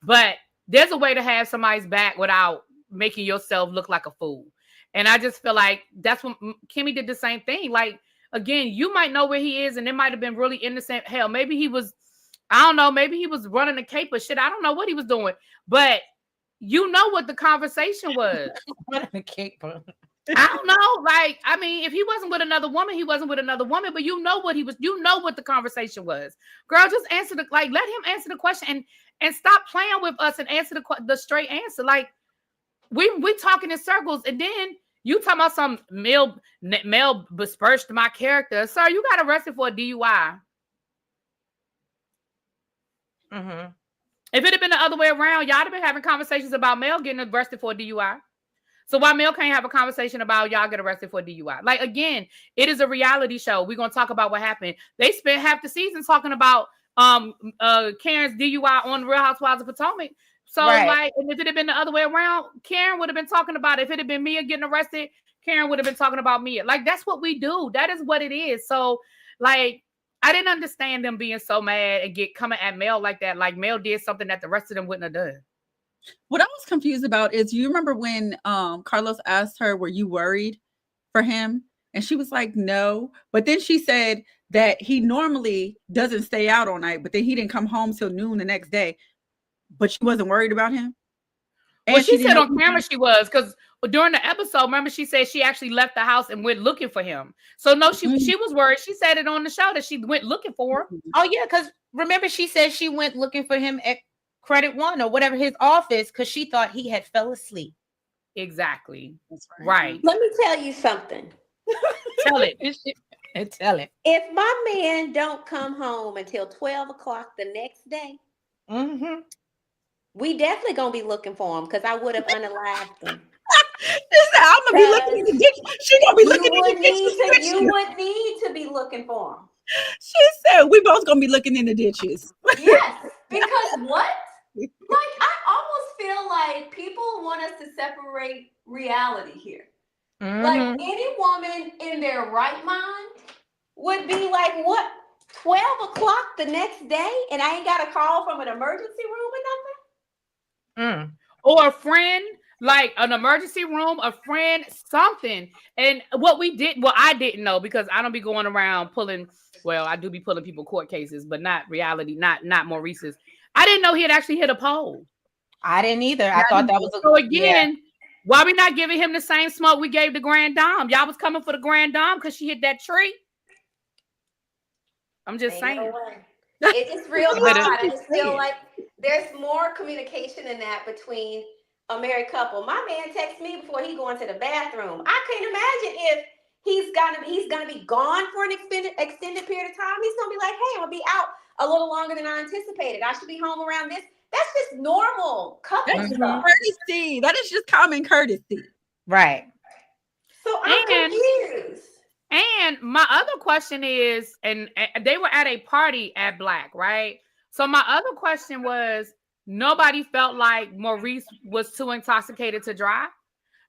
But there's a way to have somebody's back without making yourself look like a fool. And I just feel like that's when Kimmy did the same thing. Like, again, you might know where he is and it might have been really innocent. Hell, maybe he was, I don't know, maybe he was running a cape or shit. I don't know what he was doing. But you know what the conversation was. Running a cape. I don't know. Like, I mean, if he wasn't with another woman, he wasn't with another woman. But you know what the conversation was. Girl, just answer let him answer the question and stop playing with us and answer the straight answer. Like, we talking in circles, and then you talking about some male besmirched my character. Sir, you got arrested for a DUI. Mm-hmm. If it had been the other way around, y'all have been having conversations about Mel getting arrested for a DUI. So why Mel can't have a conversation about y'all get arrested for a DUI? Like, again, it is a reality show. We're going to talk about what happened. They spent half the season talking about Karen's DUI on Real Housewives of Potomac. So, like, and if it had been the other way around, Karen would have been talking about it. If it had been Mia getting arrested, Karen would have been talking about Mia. Like, that's what we do. That is what it is. So, like, I didn't understand them being so mad and coming at Mel like that. Like, Mel did something that the rest of them wouldn't have done. What I was confused about is, you remember when Carlos asked her, were you worried for him? And she was like, no. But then she said that he normally doesn't stay out all night, but then he didn't come home till noon the next day. But she wasn't worried about him. And well, she said on camera she was, because during the episode, remember, she said she actually left the house and went looking for him. So no, she was worried. She said it on the show that she went looking for him. Oh yeah, because remember she said she went looking for him at Credit One or whatever, his office, because she thought he had fell asleep. Exactly. That's right. Let me tell you something. Tell it. Tell it. If my man don't come home until 12 o'clock the next day, we definitely gonna be looking for him, because I would have unalived him. I'm gonna be looking in the ditch. She gonna be looking in the ditch. You would need to be looking for him. She said we both gonna be looking in the ditches. Yes, because what? Like, I almost feel like people want us to separate reality here. Like, any woman in their right mind would be like, what, 12 o'clock the next day, and I ain't got a call from an emergency room or nothing? Or a friend, like an emergency room, a friend, something. And I didn't know, because I don't be going around pulling, well, I do be pulling people court cases, but not reality, not Maurice's. I didn't know he had actually hit a pole. I didn't either. I thought that was so again. Yeah. Why we not giving him the same smoke we gave the Grand Dame? Y'all was coming for the Grand Dame because she hit that tree. I'm just saying. It's real odd. I just feel like there's more communication in that between a married couple. My man texts me before he go into the bathroom. I can't imagine if he's gonna be gone for an extended period of time. He's gonna be like, hey, I'm gonna be out a little longer than I anticipated. I should be home around this. That's just normal couple stuff. Courtesy. That is just common courtesy. Right. So I'm confused. And my other question is, and they were at a party at Black, right? So my other question was, nobody felt like Maurice was too intoxicated to drive?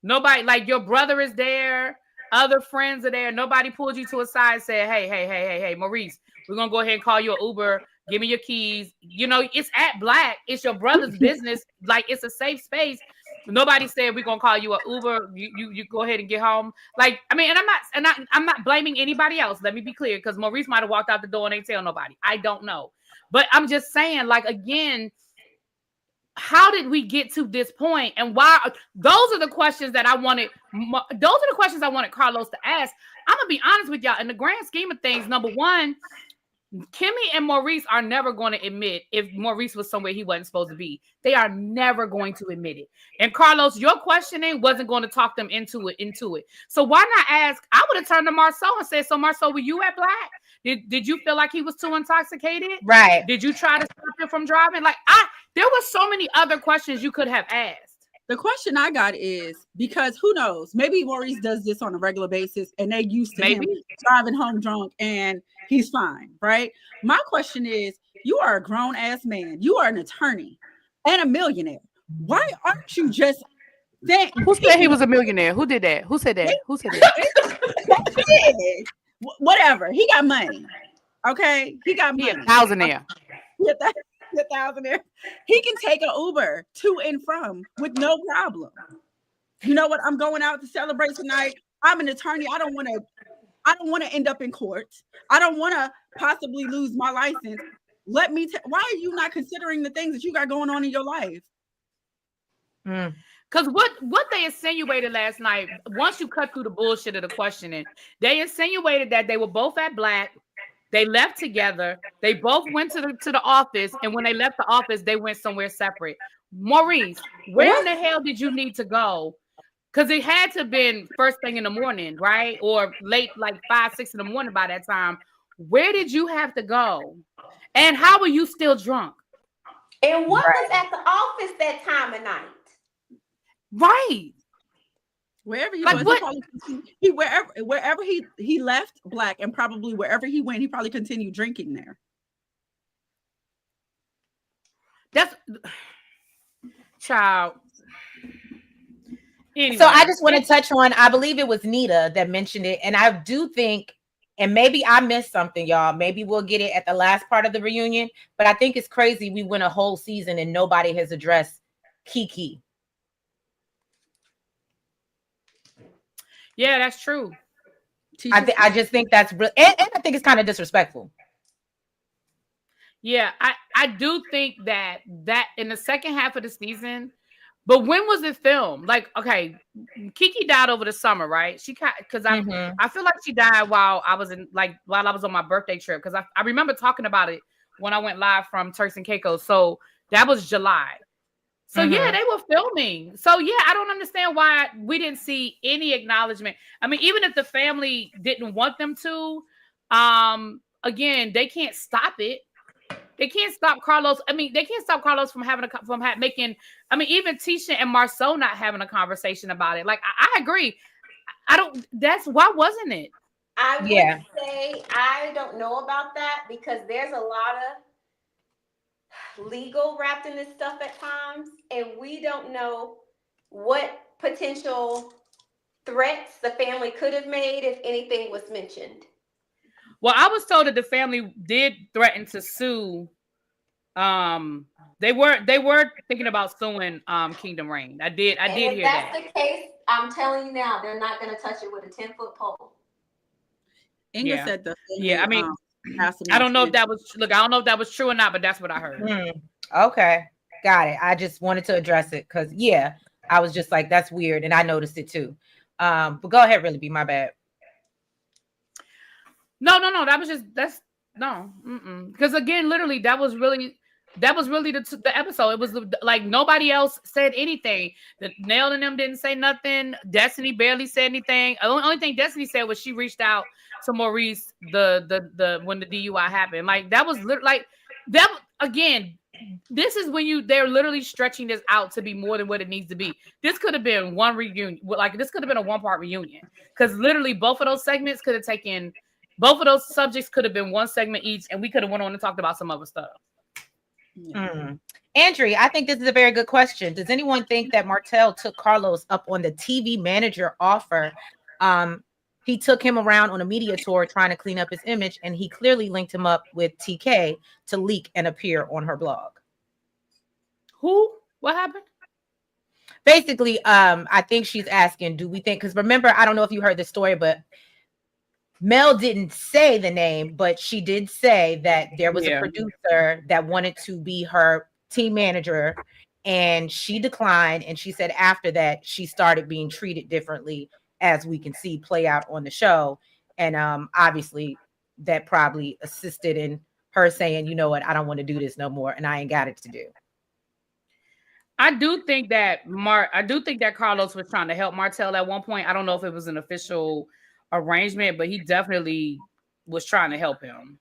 Nobody, like, your brother is there, other friends are there. Nobody pulled you to a side and said, hey, Maurice, we're going to go ahead and call you an Uber. Give me your keys. You know, it's at Black. It's your brother's business. Like, it's a safe space. Nobody said we're gonna call you an Uber. You go ahead and get home. Like, I mean, and I'm not blaming anybody else. Let me be clear, because Maurice might have walked out the door and ain't tell nobody. I don't know, but I'm just saying, like, again, how did we get to this point, and why? Those are the questions that I wanted. Those are the questions I wanted Carlos to ask. I'm gonna be honest with y'all. In the grand scheme of things, number one, Kimmy and Maurice are never going to admit if Maurice was somewhere he wasn't supposed to be. They are never going to admit it. And Carlos, your questioning wasn't going to talk them into it. So why not ask? I would have turned to Marceau and said, so Marceau, were you at Black? Did you feel like he was too intoxicated? Right. Did you try to stop him from driving? Like, there were so many other questions you could have asked. The question I got is, because who knows, maybe Maurice does this on a regular basis and they used to him driving home drunk and he's fine, right? My question is, you are a grown ass man. You are an attorney and a millionaire. Why aren't you just Who said he was a millionaire? Who did that? Who said that? Who said that? Whatever. He got money. Okay, he got money. He a thousandaire. A thousandaire. He can take an Uber to and from with no problem. You know what? I'm going out to celebrate tonight. I'm an attorney. I don't want to end up in court. I don't want to possibly lose my license. Why are you not considering the things that you got going on in your life? Because what they insinuated last night, once you cut through the bullshit of the questioning, they insinuated that they were both at Black. They left together. They both went to the office, and when they left the office, they went somewhere separate. Maurice, where in the hell did you need to go? Because it had to have been first thing in the morning, right? Or late, like 5, 6 in the morning by that time. Where did you have to go? And how were you still drunk? And what was at the office that time of night? Right. Wherever he was, wherever he left Black, and probably wherever he went, he probably continued drinking there. That's child. Anyway. So I just want to touch on, I believe it was Nita that mentioned it, and I do think, and maybe I missed something, y'all. Maybe we'll get it at the last part of the reunion, but I think it's crazy we went a whole season and nobody has addressed Kiki. Yeah, that's true. I just think that's real, and I think it's kind of disrespectful. Yeah, I do think that in the second half of the season, but when was it filmed? Like, okay, Kiki died over the summer, right? Because I feel like she died while I was on my birthday trip, because I remember talking about it when I went live from Turks and Caicos. So that was July. So yeah, they were filming. So yeah, I don't understand why we didn't see any acknowledgement. I mean, even if the family didn't want them to, again, they can't stop it. They can't stop Carlos. I mean, they can't stop Carlos from making. I mean, even Tisha and Marceau not having a conversation about it. Like, I agree. Why wasn't it? I would say I don't know about that, because there's a lot of legal wrapped in this stuff at times, and we don't know what potential threats the family could have made if anything was mentioned. Well, I was told that the family did threaten to sue. They were thinking about suing Kingdom Reign. I did hear that. If that's the case, I'm telling you now, they're not going to touch it with a 10-foot pole. Inga said the I mean, I don't know if that was I don't know if that was true or not, but that's what I heard. Okay, got it. I just wanted to address it because I was just like, that's weird, and I noticed it too. But go ahead, really be my bad. No. Because again, literally, that was really the episode. It was like nobody else said anything. The Nail and them didn't say nothing. Destiny barely said anything. The only thing Destiny said was she reached out to Maurice the when the DUI happened. Like, that was like that again. This is when they're literally stretching this out to be more than what it needs to be. This could have been one reunion. Like, this could have been a 1-part reunion, because literally both of those segments could have taken. Both of those subjects could have been one segment each, and we could have went on and talked about some other stuff. Andrea, I think this is a very good question. Does anyone think that Martell took Carlos up on the TV manager offer? He took him around on a media tour trying to clean up his image, and he clearly linked him up with TK to leak and appear on her blog. Who? What happened? Basically, I think she's asking, do we think, because remember, I don't know if you heard the story, but Mel didn't say the name, but she did say that there was a producer that wanted to be her team manager, and she declined. And she said after that, she started being treated differently, as we can see play out on the show. And obviously that probably assisted in her saying, you know what, I don't want to do this no more, and I ain't got it to do. I do think that Carlos was trying to help Martell at one point. I don't know if it was an official arrangement, but he definitely was trying to help him.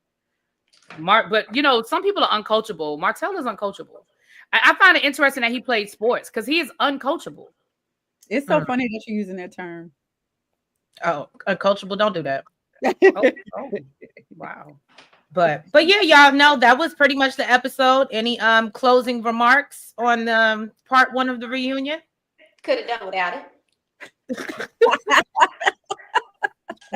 But some people are uncoachable. Martell is uncoachable. I find it interesting that he played sports, because he is uncoachable. It's so funny that you're using that term. Oh, uncoachable, don't do that. Oh, wow. But yeah, y'all know that was pretty much the episode. Any closing remarks on part 1 of the reunion? Could have done without it.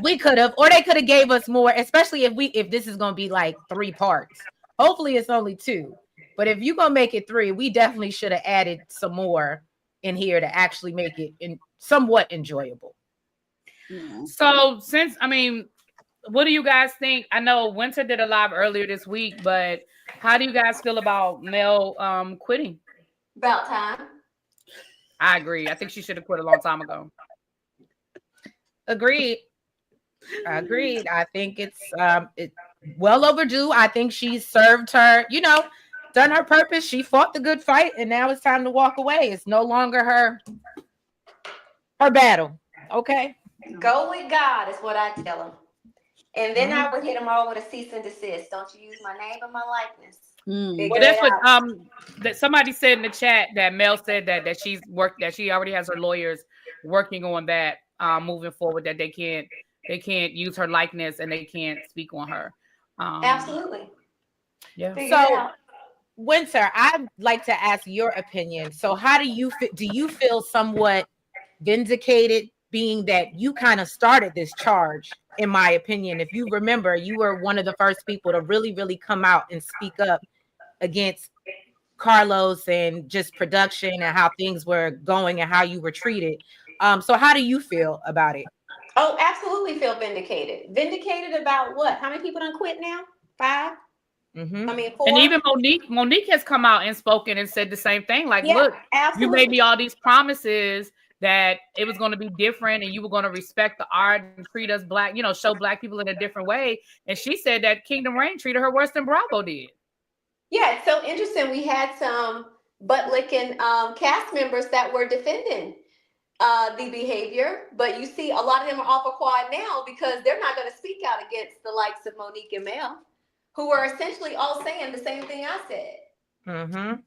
We could have, or they could have gave us more, especially if this is gonna be like 3 parts. Hopefully it's only 2. But if you're gonna make it 3, we definitely should have added some more in here to actually make it somewhat enjoyable. So what do you guys think? I know Winter did a live earlier this week, but how do you guys feel about Mel quitting? About time. I agree. I think she should have quit a long time ago. Agreed. I think it's well overdue. I think she served her, done her purpose. She fought the good fight, and now it's time to walk away. It's no longer her battle. Okay. Go with God is what I tell them. And then I would hit them all with a cease and desist. Don't you use my name and my likeness. Well, that's what that somebody said in the chat, that Mel said that she already has her lawyers working on that moving forward, that they can't use her likeness and they can't speak on her. Absolutely. Yeah. So Winter, I'd like to ask your opinion. So how do you feel somewhat vindicated, being that you kind of started this charge? In my opinion, if you remember, you were one of the first people to really, really come out and speak up against Carlos and just production and how things were going and how you were treated. So how do you feel about it? Oh, absolutely feel vindicated. Vindicated about what? How many people done quit now? 5? Mm-hmm. 4? And even Monique has come out and spoken and said the same thing. Like, look, absolutely. You made me all these promises that it was going to be different and you were going to respect the art and treat us Black, show Black people in a different way. And she said that Kingdom Reign treated her worse than Bravo did. Yeah, it's so interesting. We had some butt-licking cast members that were defending the behavior, but you see a lot of them are awful quiet now because they're not going to speak out against the likes of Monique and Mel, who are essentially all saying the same thing I said. Mm-hmm.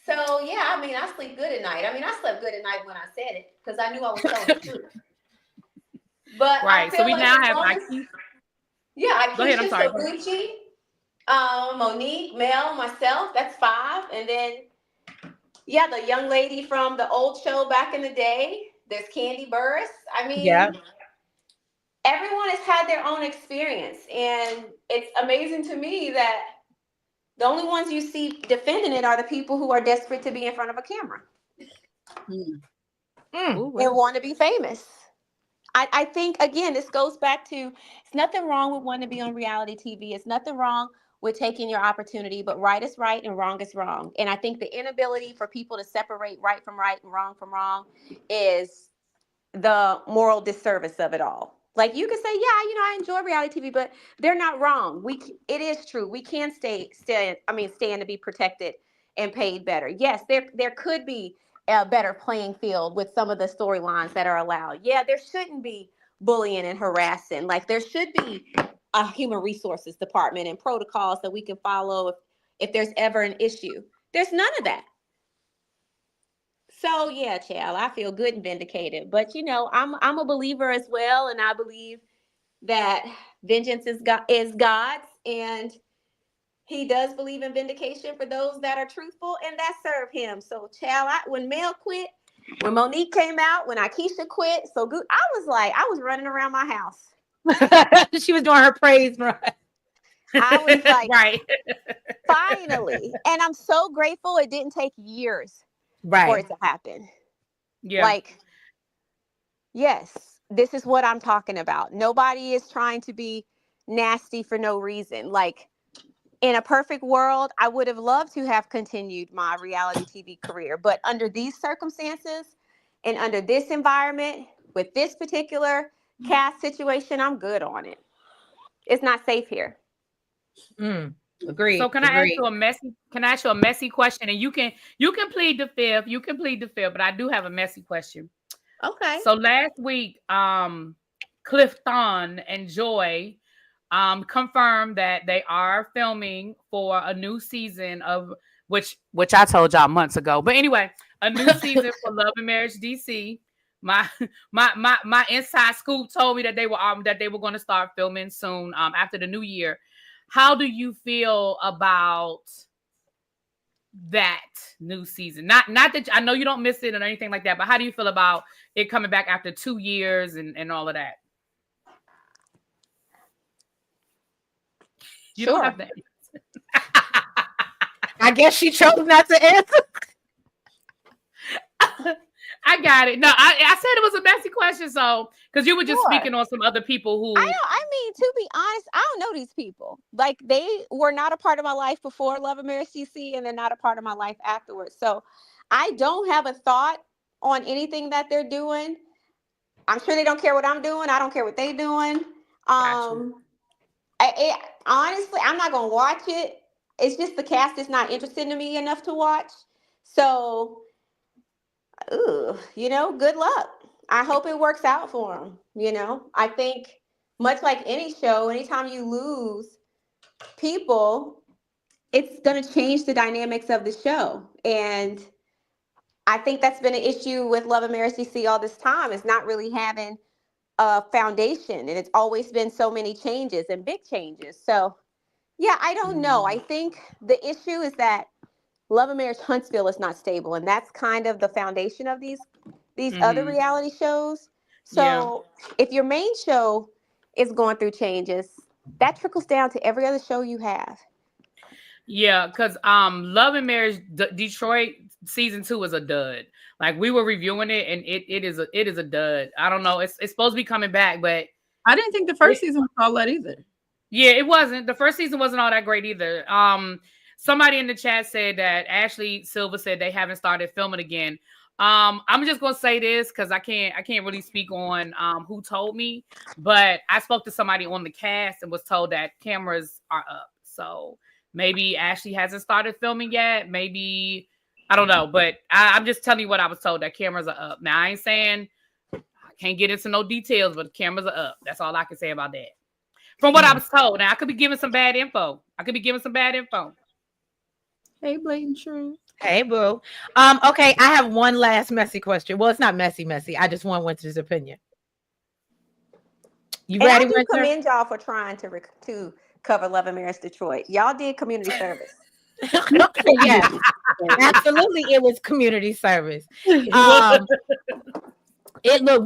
So, yeah, I sleep good at night. I slept good at night when I said it because I knew I was telling the truth. But right, so we like now have Akeisha. Yeah, Go ahead, I'm sorry. Gucci, Monique, Mel, myself, that's 5. And then, the young lady from the old show back in the day, there's Candy Burris. Everyone has had their own experience. And it's amazing to me that the only ones you see defending it are the people who are desperate to be in front of a camera and want to be famous. I think, again, this goes back to, it's nothing wrong with wanting to be on reality TV. It's nothing wrong with taking your opportunity, but right is right and wrong is wrong. And I think the inability for people to separate right from right and wrong from wrong is the moral disservice of it all. Like, you could say, I enjoy reality TV, but they're not wrong. It is true. We can stand to be protected and paid better. Yes, there could be a better playing field with some of the storylines that are allowed. Yeah, there shouldn't be bullying and harassing. Like, there should be a human resources department and protocols that we can follow if there's ever an issue. There's none of that. So yeah, child, I feel good and vindicated. But I'm a believer as well, and I believe that vengeance is God's, and He does believe in vindication for those that are truthful and that serve Him. So, child, when Mel quit, when Monique came out, when Akeisha quit, so good. I was running around my house. She was doing her praise run. I was like, right. Finally. And I'm so grateful it didn't take years for it to happen. Yeah. Like, yes, this is what I'm talking about. Nobody is trying to be nasty for no reason. Like, in a perfect world, I would have loved to have continued my reality TV career. But under these circumstances and under this environment, with this particular cast situation, I'm good on it. It's not safe here. Agreed. So can I ask you a messy question? And you can plead the fifth. You can plead the fifth, but I do have a messy question. Okay. So last week, Clifton and Joy confirmed that they are filming for a new season of which I told y'all months ago. But anyway, a new season for Love and Marriage DC. My inside scoop told me that they were going to start filming soon after the new year. How do you feel about that new season? Not that I know you don't miss it or anything like that, but how do you feel about it coming back after 2 years and all of that? You don't have to answer. I guess she chose not to answer. I got it. No, I said it was a messy question, so because you were just speaking on some other people who. I mean, to be honest, I don't know these people. Like, they were not a part of my life before Love and Marriage CC, and they're not a part of my life afterwards. So I don't have a thought on anything that they're doing. I'm sure they don't care what I'm doing. I don't care what they're doing. Honestly, I'm not gonna watch it. It's just the cast is not interested in me enough to watch. So, good luck. I hope it works out for them. I think much like any show, anytime you lose people, it's going to change the dynamics of the show. And I think that's been an issue with Love and Marriage DC all this time, is not really having a foundation. And it's always been so many changes and big changes. So, yeah, I don't know. I think the issue is that Love and Marriage Huntsville is not stable. And that's kind of the foundation of these other reality shows. So if your main show is going through changes, that trickles down to every other show you have. Yeah, because Love and Marriage Detroit season 2 is a dud. Like, we were reviewing it, and it is a dud. I don't know. It's supposed to be coming back, but I didn't think the first season was all that either. Yeah, it wasn't. The first season wasn't all that great either. Somebody in the chat said that Ashley Silva said they haven't started filming again. I'm just gonna say this because I can't really speak on who told me, but I spoke to somebody on the cast and was told that cameras are up. So maybe Ashley hasn't started filming yet. Maybe, I don't know, but I'm just telling you what I was told, that cameras are up. Now, I ain't saying I can't get into no details, but the cameras are up. That's all I can say about that. From what I was told. Now, I could be giving some bad info. Hey, Blatant Truth. Hey, boo. Okay, I have one last messy question. Well, it's not messy. I just want Winter's opinion. You ready, Winter? I commend y'all for trying to cover Love and Marriage Detroit. Y'all did community service. Yes, absolutely. It was community service. We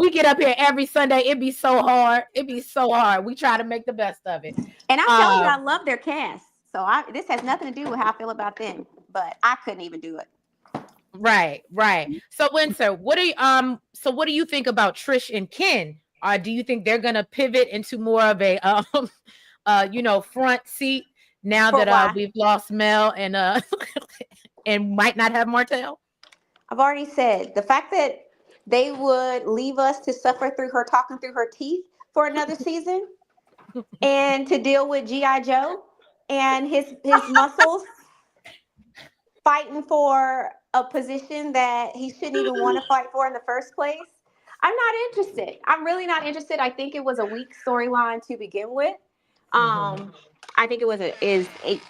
get up here every Sunday. It'd be so hard. We try to make the best of it. And I'm telling you, I love their cast. So this has nothing to do with how I feel about them, but I couldn't even do it. Right. So, Winter, what do you think about Trish and Ken? Do you think they're gonna pivot into more of a front seat now that we've lost Mel and and might not have Martell? I've already said the fact that they would leave us to suffer through her talking through her teeth for another season and to deal with G.I. Joe and his muscles fighting for a position that he shouldn't even want to fight for in the first place. I'm not interested. I'm really not interested. I think it was a weak storyline to begin with. I think it was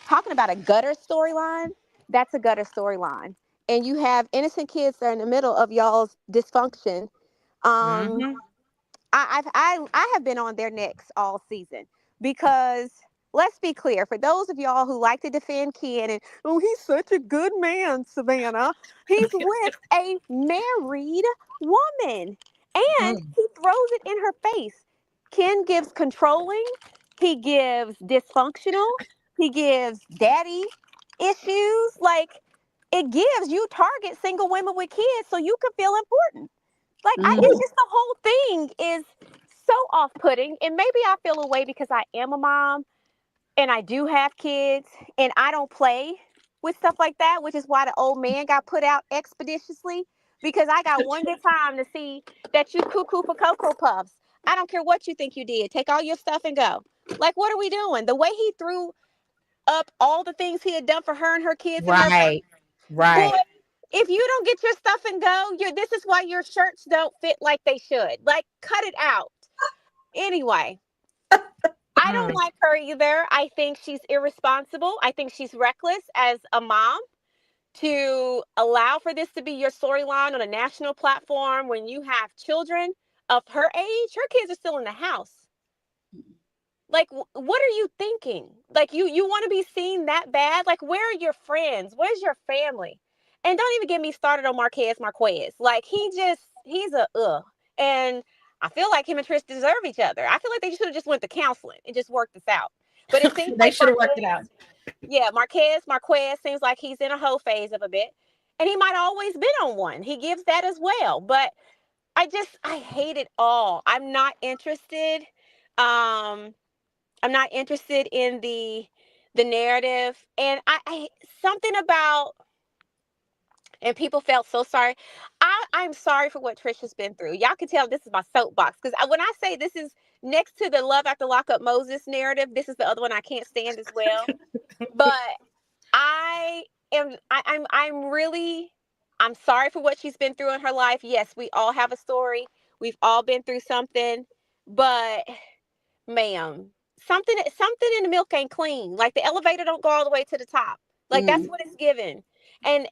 talking about a gutter storyline. That's a gutter storyline. And you have innocent kids that are in the middle of y'all's dysfunction. I have been on their necks all season because, let's be clear, for those of y'all who like to defend Ken and, he's such a good man, Savannah. He's with a married woman and he throws it in her face. Ken gives controlling. He gives dysfunctional. He gives daddy issues. Like, it gives you target single women with kids so you can feel important. Like, it's just the whole thing is so off-putting. And maybe I feel away because I am a mom and I do have kids and I don't play with stuff like that, which is why the old man got put out expeditiously, because I got one good time to see that you cuckoo for Cocoa Puffs. I don't care what you think you did. Take all your stuff and go. Like, what are we doing? The way he threw up all the things he had done for her and her kids. Right. Boy, if you don't get your stuff and go, this is why your shirts don't fit like they should. Like, cut it out. Anyway, I don't like her either. I think she's irresponsible. I think she's reckless as a mom to allow for this to be your storyline on a national platform when you have children of her age. Her kids are still in the house. Like, what are you thinking? Like, you want to be seen that bad? Like, where are your friends? Where's your family? And don't even get me started on Marquez. Like, he's a and I feel like him and Trish deserve each other. I feel like they should have just went to counseling and just worked this out. But it seems they should have worked it out. Yeah, Marquez seems like he's in a hoe phase of a bit. And he might have always been on one. He gives that as well. But I hate it all. I'm not interested. I'm not interested in the narrative. And I something about, and people felt so sorry. I'm sorry for what Trish has been through. Y'all can tell this is my soapbox, because when I say this is next to the Love After Lockup Moses narrative, this is the other one I can't stand as well. But I'm sorry for what she's been through in her life. Yes, we all have a story. We've all been through something. But, ma'am, something in the milk ain't clean. Like, the elevator don't go all the way to the top. Like, that's what it's given. And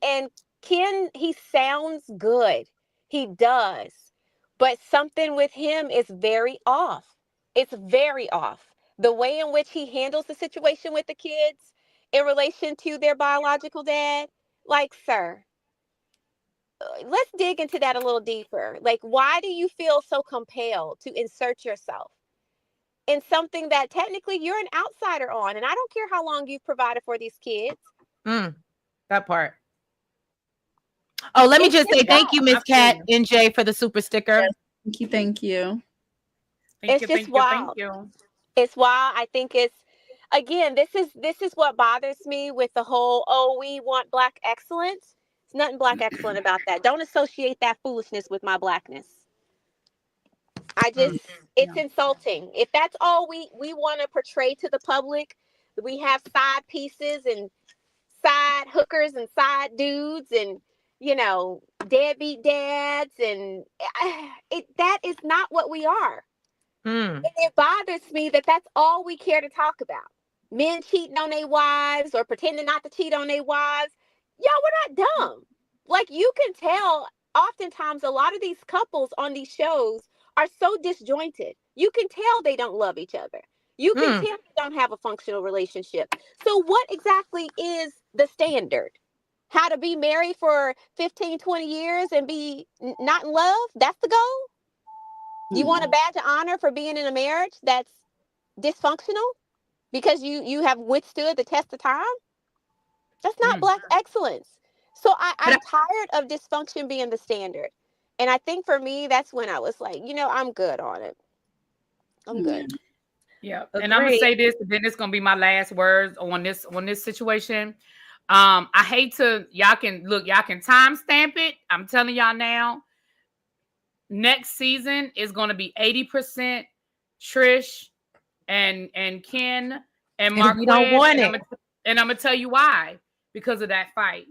Ken, he sounds good. He does. But something with him is very off. It's very off. The way in which he handles the situation with the kids in relation to their biological dad, like, sir, let's dig into that a little deeper. Like, why do you feel so compelled to insert yourself in something that technically you're an outsider on? And I don't care how long you've provided for these kids. That part. Oh, let me just say thank you, Miss Cat NJ, for the super sticker. Yes, thank you. It's just wild. It's wild. I think it's, again, this is what bothers me with the whole, we want Black excellence. There's nothing Black excellent about that. Don't associate that foolishness with my Blackness. It's insulting. If that's all we want to portray to the public, we have side pieces and side hookers and side dudes and, deadbeat dads, and that is not what we are. And it bothers me that that's all we care to talk about. Men cheating on their wives or pretending not to cheat on their wives. Y'all, we're not dumb. Like, you can tell oftentimes a lot of these couples on these shows are so disjointed. You can tell they don't love each other. You can tell they don't have a functional relationship. So what exactly is the standard? How to be married for 15, 20 years and be not in love? That's the goal? You want a badge of honor for being in a marriage that's dysfunctional because you have withstood the test of time? That's not Black excellence. So I'm tired of dysfunction being the standard. And I think for me, that's when I was like, I'm good on it. I'm good. Yeah. And I'm gonna say this, and then it's gonna be my last words on this situation. I hate to, y'all can timestamp it. I'm telling y'all now. Next season is going to be 80% Trish and Ken and Mark. Don't want it. And I'm gonna tell you why. Because of that fight.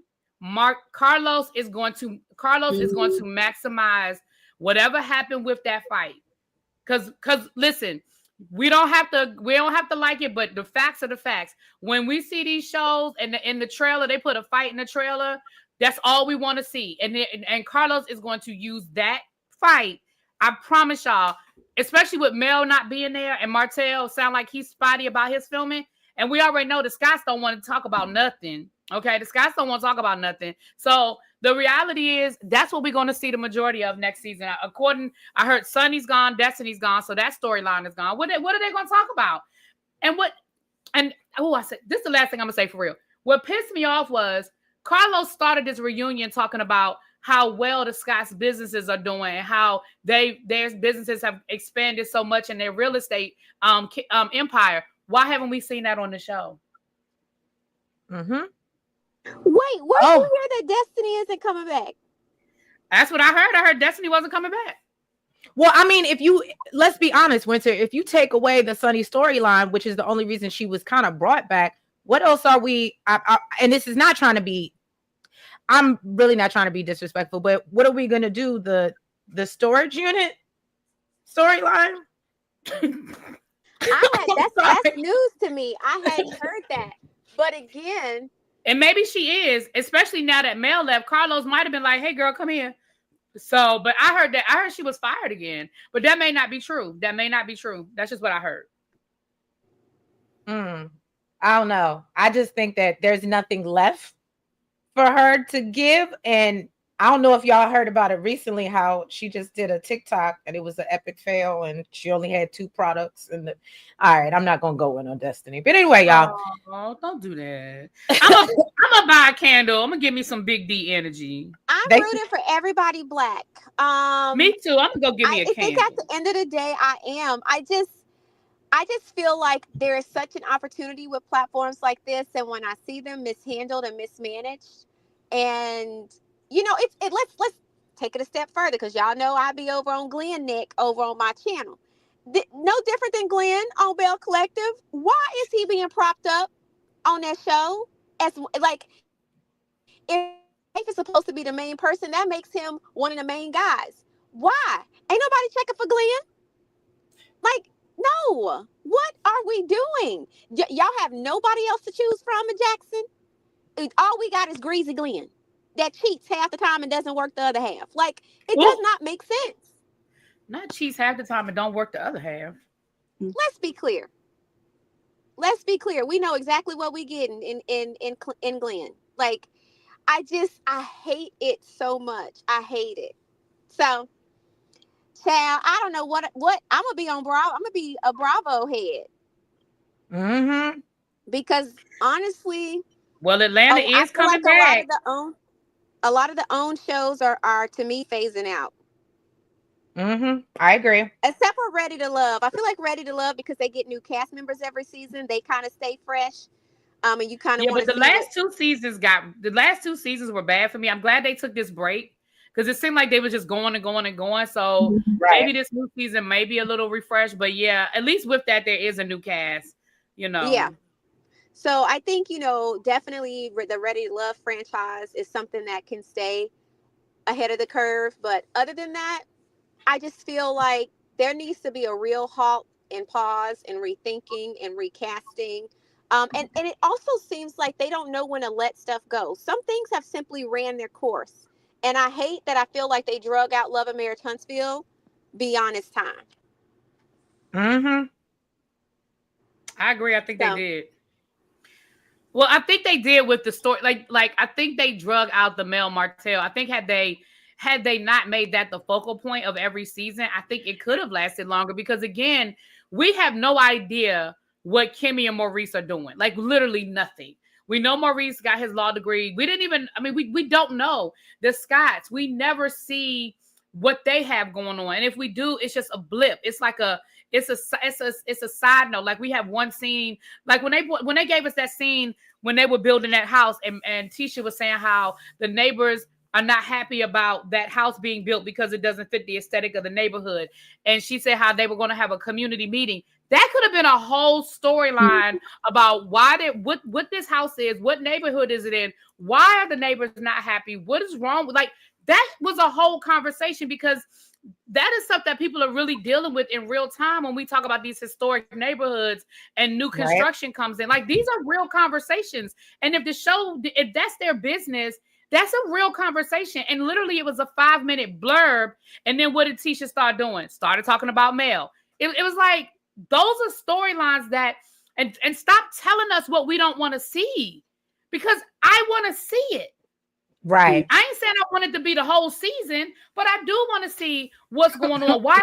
Carlos is going to maximize whatever happened with that fight. Because listen, we don't have to like it, but the facts are the facts. When we see these shows and in the trailer, they put a fight in the trailer. That's all we want to see. And Carlos is going to use that fight. I promise y'all, especially with Mel not being there and Martell sound like he's spotty about his filming. And we already know the Scots don't want to talk about nothing. Okay, the Scots don't want to talk about nothing. So the reality is that's what we're going to see the majority of next season. I heard Sunni's gone, Destiny's gone, so that storyline is gone. What are they going to talk about? I said this is the last thing I'm gonna say for real. What pissed me off was Carlos started this reunion talking about how well the Scots businesses are doing, and how their businesses have expanded so much in their real estate empire. Why haven't we seen that on the show? Wait, where did you hear that Destiny isn't coming back? That's what I heard. I heard Destiny wasn't coming back. Well, I mean, let's be honest, Winter, if you take away the Sunni storyline, which is the only reason she was kind of brought back, what else are we, and this is not trying to be, I'm really not trying to be disrespectful, but what are we going to do? The storage unit storyline? That's news to me. I hadn't heard that. But again, and maybe she is, especially now that Mel left. Carlos might have been like, "Hey, girl, come here." So, but I heard she was fired again. But that may not be true. That's just what I heard. I don't know. I just think that there's nothing left for her to give. And I don't know if y'all heard about it recently, how she just did a TikTok and it was an epic fail and she only had 2 products. And all right, I'm not gonna go in on Destiny. But anyway, y'all. Oh, don't do that. I'm gonna buy a candle. I'm gonna give me some big D energy. I'm rooting for everybody black. Me too. I'm gonna go give me a candle. I think at the end of the day, I am. I just feel like there is such an opportunity with platforms like this, and when I see them mishandled and mismanaged, and let's take it a step further, because y'all know I be over on Glenn Nick over on my channel. No different than Glenn on Bell Collective. Why is he being propped up on that show? As like, if Rafe is supposed to be the main person, that makes him one of the main guys. Why? Ain't nobody checking for Glenn? Like, no. What are we doing? Y'all have nobody else to choose from in Jackson? All we got is Greasy Glenn that cheats half the time and doesn't work the other half. Like, it does not make sense. Not cheats half the time and don't work the other half. Let's be clear. We know exactly what we get in Glenn. Like, I hate it so much. I hate it. So, child, I don't know what I'm gonna be on Bravo. I'm gonna be a Bravo head. Because honestly, well, Atlanta is coming back. A lot of the own shows are to me phasing out. I agree. Except for Ready to Love. I feel like Ready to Love, because they get new cast members every season, they kind of stay fresh. And you kind of but the last 2 seasons were bad for me. I'm glad they took this break, because it seemed like they were just going and going and going. So maybe this new season may be a little refreshed. But yeah, at least with that, there is a new cast. Yeah. So I think, definitely the Ready to Love franchise is something that can stay ahead of the curve. But other than that, I just feel like there needs to be a real halt and pause and rethinking and recasting. And it also seems like they don't know when to let stuff go. Some things have simply ran their course. And I hate that I feel like they drug out Love and Marriage Huntsville beyond its time. I agree. I think they did. Well, I think they did with the story. Like I think they drug out the Mel Martell. I think had they not made that the focal point of every season, I think it could have lasted longer, because again, we have no idea what Kimmy and Maurice are doing. Like, literally nothing. We know Maurice got his law degree. We don't know the Scotts. We never see what they have going on. And if we do, it's just a blip. It's like it's a side note. Like, we have one scene, like when they gave us that scene when they were building that house, and Tisha was saying how the neighbors are not happy about that house being built because it doesn't fit the aesthetic of the neighborhood. And she said how they were going to have a community meeting. That could have been a whole storyline about what this house is, what neighborhood is it in, why are the neighbors not happy, what is wrong with, like, that was a whole conversation, because that is stuff that people are really dealing with in real time when we talk about these historic neighborhoods and new construction comes in. Like, these are real conversations. And if that's their business, that's a real conversation. And literally, it was a 5-minute blurb. And then what did Tisha start doing? Started talking about Mel. It was like, those are storylines that, and stop telling us what we don't want to see, because I want to see it. Right. I ain't saying I want it to be the whole season, but I do want to see what's going on. Why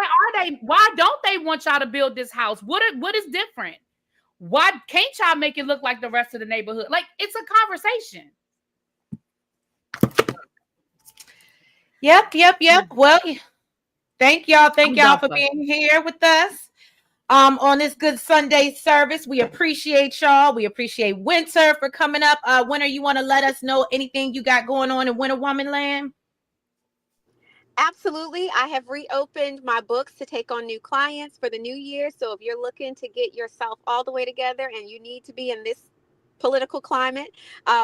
don't they want y'all to build this house? What is different? Why can't y'all make it look like the rest of the neighborhood? Like, it's a conversation. Yep. Well, thank y'all for being here with us on this good Sunday service. We appreciate y'all. We appreciate Winter for coming up. Winter, you want to let us know anything you got going on in Winter Woman Land? Absolutely. I have reopened my books to take on new clients for the new year. So if you're looking to get yourself all the way together and you need to be in this political climate,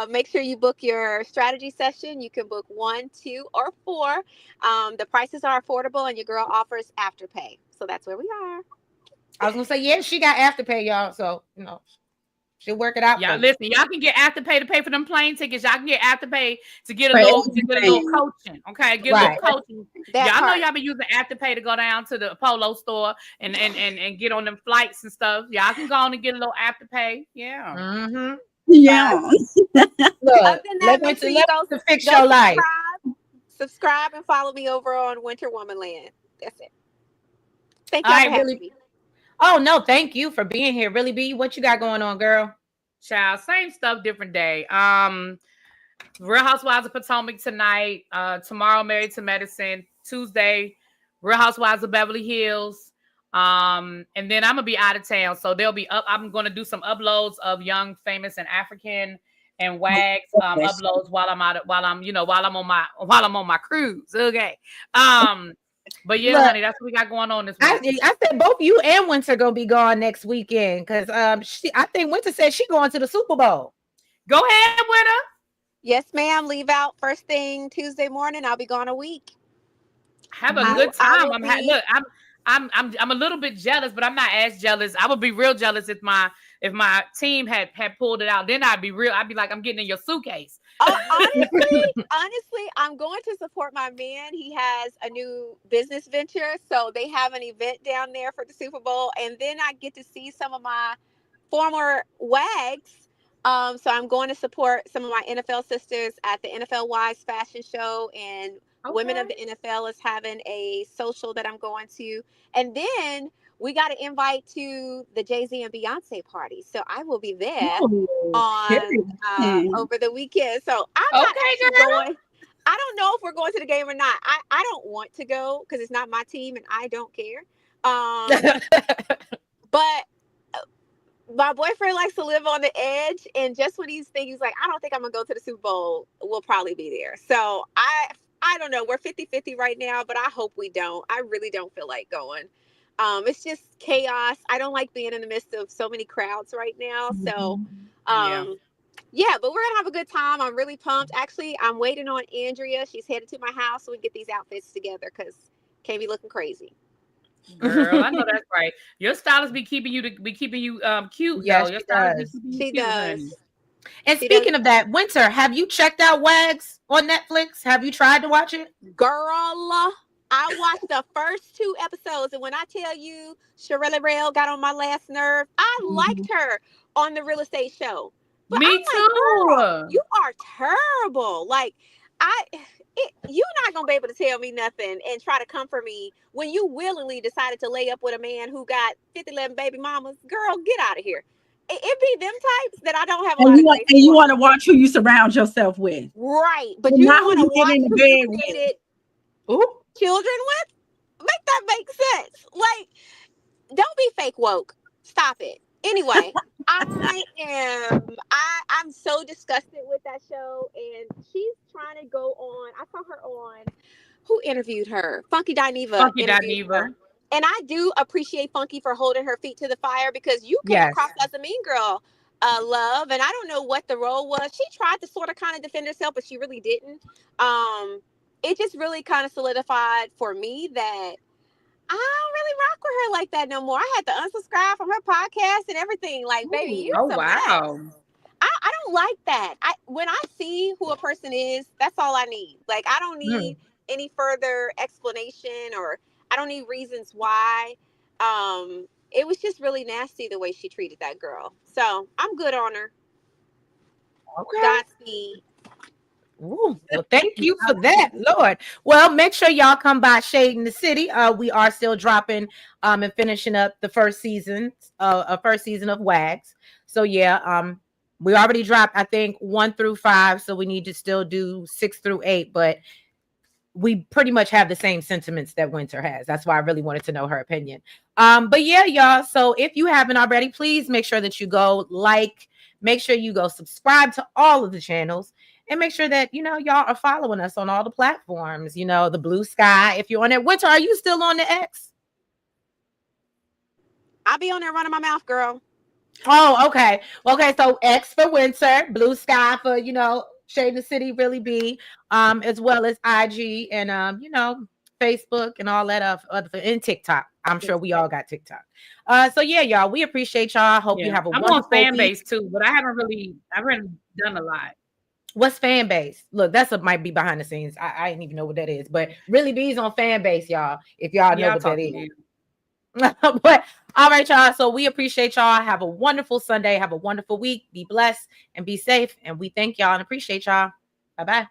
make sure you book your strategy session. You can book 1, 2, or 4. The prices are affordable, and your girl offers Afterpay. So that's where we are. I was gonna say, yeah, she got Afterpay, y'all. So She'll work it out. Yeah, listen, y'all can get Afterpay to pay for them plane tickets. Y'all can get Afterpay to get a little coaching. Okay, get a little coaching. Y'all know y'all be using Afterpay to go down to the Polo store and get on them flights and stuff. Y'all can go on and get a little Afterpay. Yeah. Mm-hmm. Yeah. Look, let me to fix your life. Subscribe and follow me over on Winter Woman Land. That's it. Thank you for having me. Oh no, thank you for being here. Really, B, what you got going on, girl? Child, same stuff, different day. Real Housewives of Potomac tonight. Tomorrow, Married to Medicine. Tuesday, Real Housewives of Beverly Hills. And then I'm gonna be out of town, so they'll be up. I'm gonna do some uploads of Young, Famous, and African and WAGs uploads while I'm on my cruise. Okay. But yeah, honey, that's what we got going on this week. I said both you and Winter gonna be gone next weekend because I think Winter said she going to the Super Bowl. Go ahead, Winter. Yes, ma'am. Leave out first thing Tuesday morning. I'll be gone a week. Have a good time. I'm a little bit jealous, but I'm not as jealous. I would be real jealous if my team had pulled it out. Then I'd be like, I'm getting in your suitcase. Honestly, I'm going to support my man. He has a new business venture, so they have an event down there for the Super Bowl, and then I get to see some of my former WAGs. So I'm going to support some of my NFL sisters at the NFL Wives fashion show, and Women of the NFL is having a social that I'm going to, and then we got an invite to the Jay-Z and Beyonce party. So I will be there over the weekend. So I'm not going. I don't know if we're going to the game or not. I don't want to go because it's not my team and I don't care. But my boyfriend likes to live on the edge. And just when he's thinking, he's like, I don't think I'm going to go to the Super Bowl, we'll probably be there. So I don't know. We're 50-50 right now, but I hope we don't. I really don't feel like going. It's just chaos. I don't like being in the midst of so many crowds right now. So, yeah, but we're going to have a good time. I'm really pumped. Actually, I'm waiting on Andrea. She's headed to my house so we can get these outfits together because can't be looking crazy. Girl, I know that's right. Your stylist be keeping you cute. Yes, your stylist she does. And speaking of that, Winter, have you checked out WAGs on Netflix? Have you tried to watch it? Girl, I watched the first 2 episodes, and when I tell you Shirley Rail got on my last nerve, I liked her on the real estate show. But Me too. Like, you are terrible. Like, you're not gonna be able to tell me nothing and try to comfort me when you willingly decided to lay up with a man who got 11 baby mamas. Girl, get out of here. It be them types that I don't have a lot of grace for. And you want to watch who you surround yourself with. Right. But you want to watch who you created children with? Make that make sense. Like, don't be fake woke. Stop it. Anyway, I'm so disgusted with that show, and she's trying to go on. I saw her on, who interviewed her? Funky Dineva. And I do appreciate Funky for holding her feet to the fire because you came across as a mean girl, love. And I don't know what the role was. She tried to sort of kind of defend herself, but she really didn't. It just really kind of solidified for me that I don't really rock with her like that no more. I had to unsubscribe from her podcast and everything. Like, baby, you wow. I don't like that. When I see who a person is, that's all I need. Like, I don't need any further explanation, or I don't need reasons why. It was just really nasty the way she treated that girl. So I'm good on her. Okay. Godspeed. Ooh, well, thank you for that, Lord. Well, make sure y'all come by Shade in the City. We are still dropping and finishing up the first season of WAGs. So yeah, we already dropped, I think, 1 through 5. So we need to still do 6 through 8, but we pretty much have the same sentiments that Winter has. That's why I really wanted to know her opinion. But yeah, y'all. So if you haven't already, please make sure that you go make sure you go subscribe to all of the channels. And make sure that, y'all are following us on all the platforms, the Blue Sky. If you're on it, Winter, are you still on the X? I'll be on there running my mouth, girl. Oh, okay. Okay, so X for Winter, Blue Sky for, Shade the City, Really Be, as well as IG and, Facebook and all that, and TikTok. I'm sure we all got TikTok. So yeah, y'all, we appreciate y'all. Hope you have a wonderful on fan week. base too, but I haven't done a lot. What's fan base? Look, might be behind the scenes. I didn't even know what that is, but Really B's on fan base, y'all. If y'all know what that is. But all right, y'all. So we appreciate y'all. Have a wonderful Sunday. Have a wonderful week. Be blessed and be safe. And we thank y'all and appreciate y'all. Bye-bye.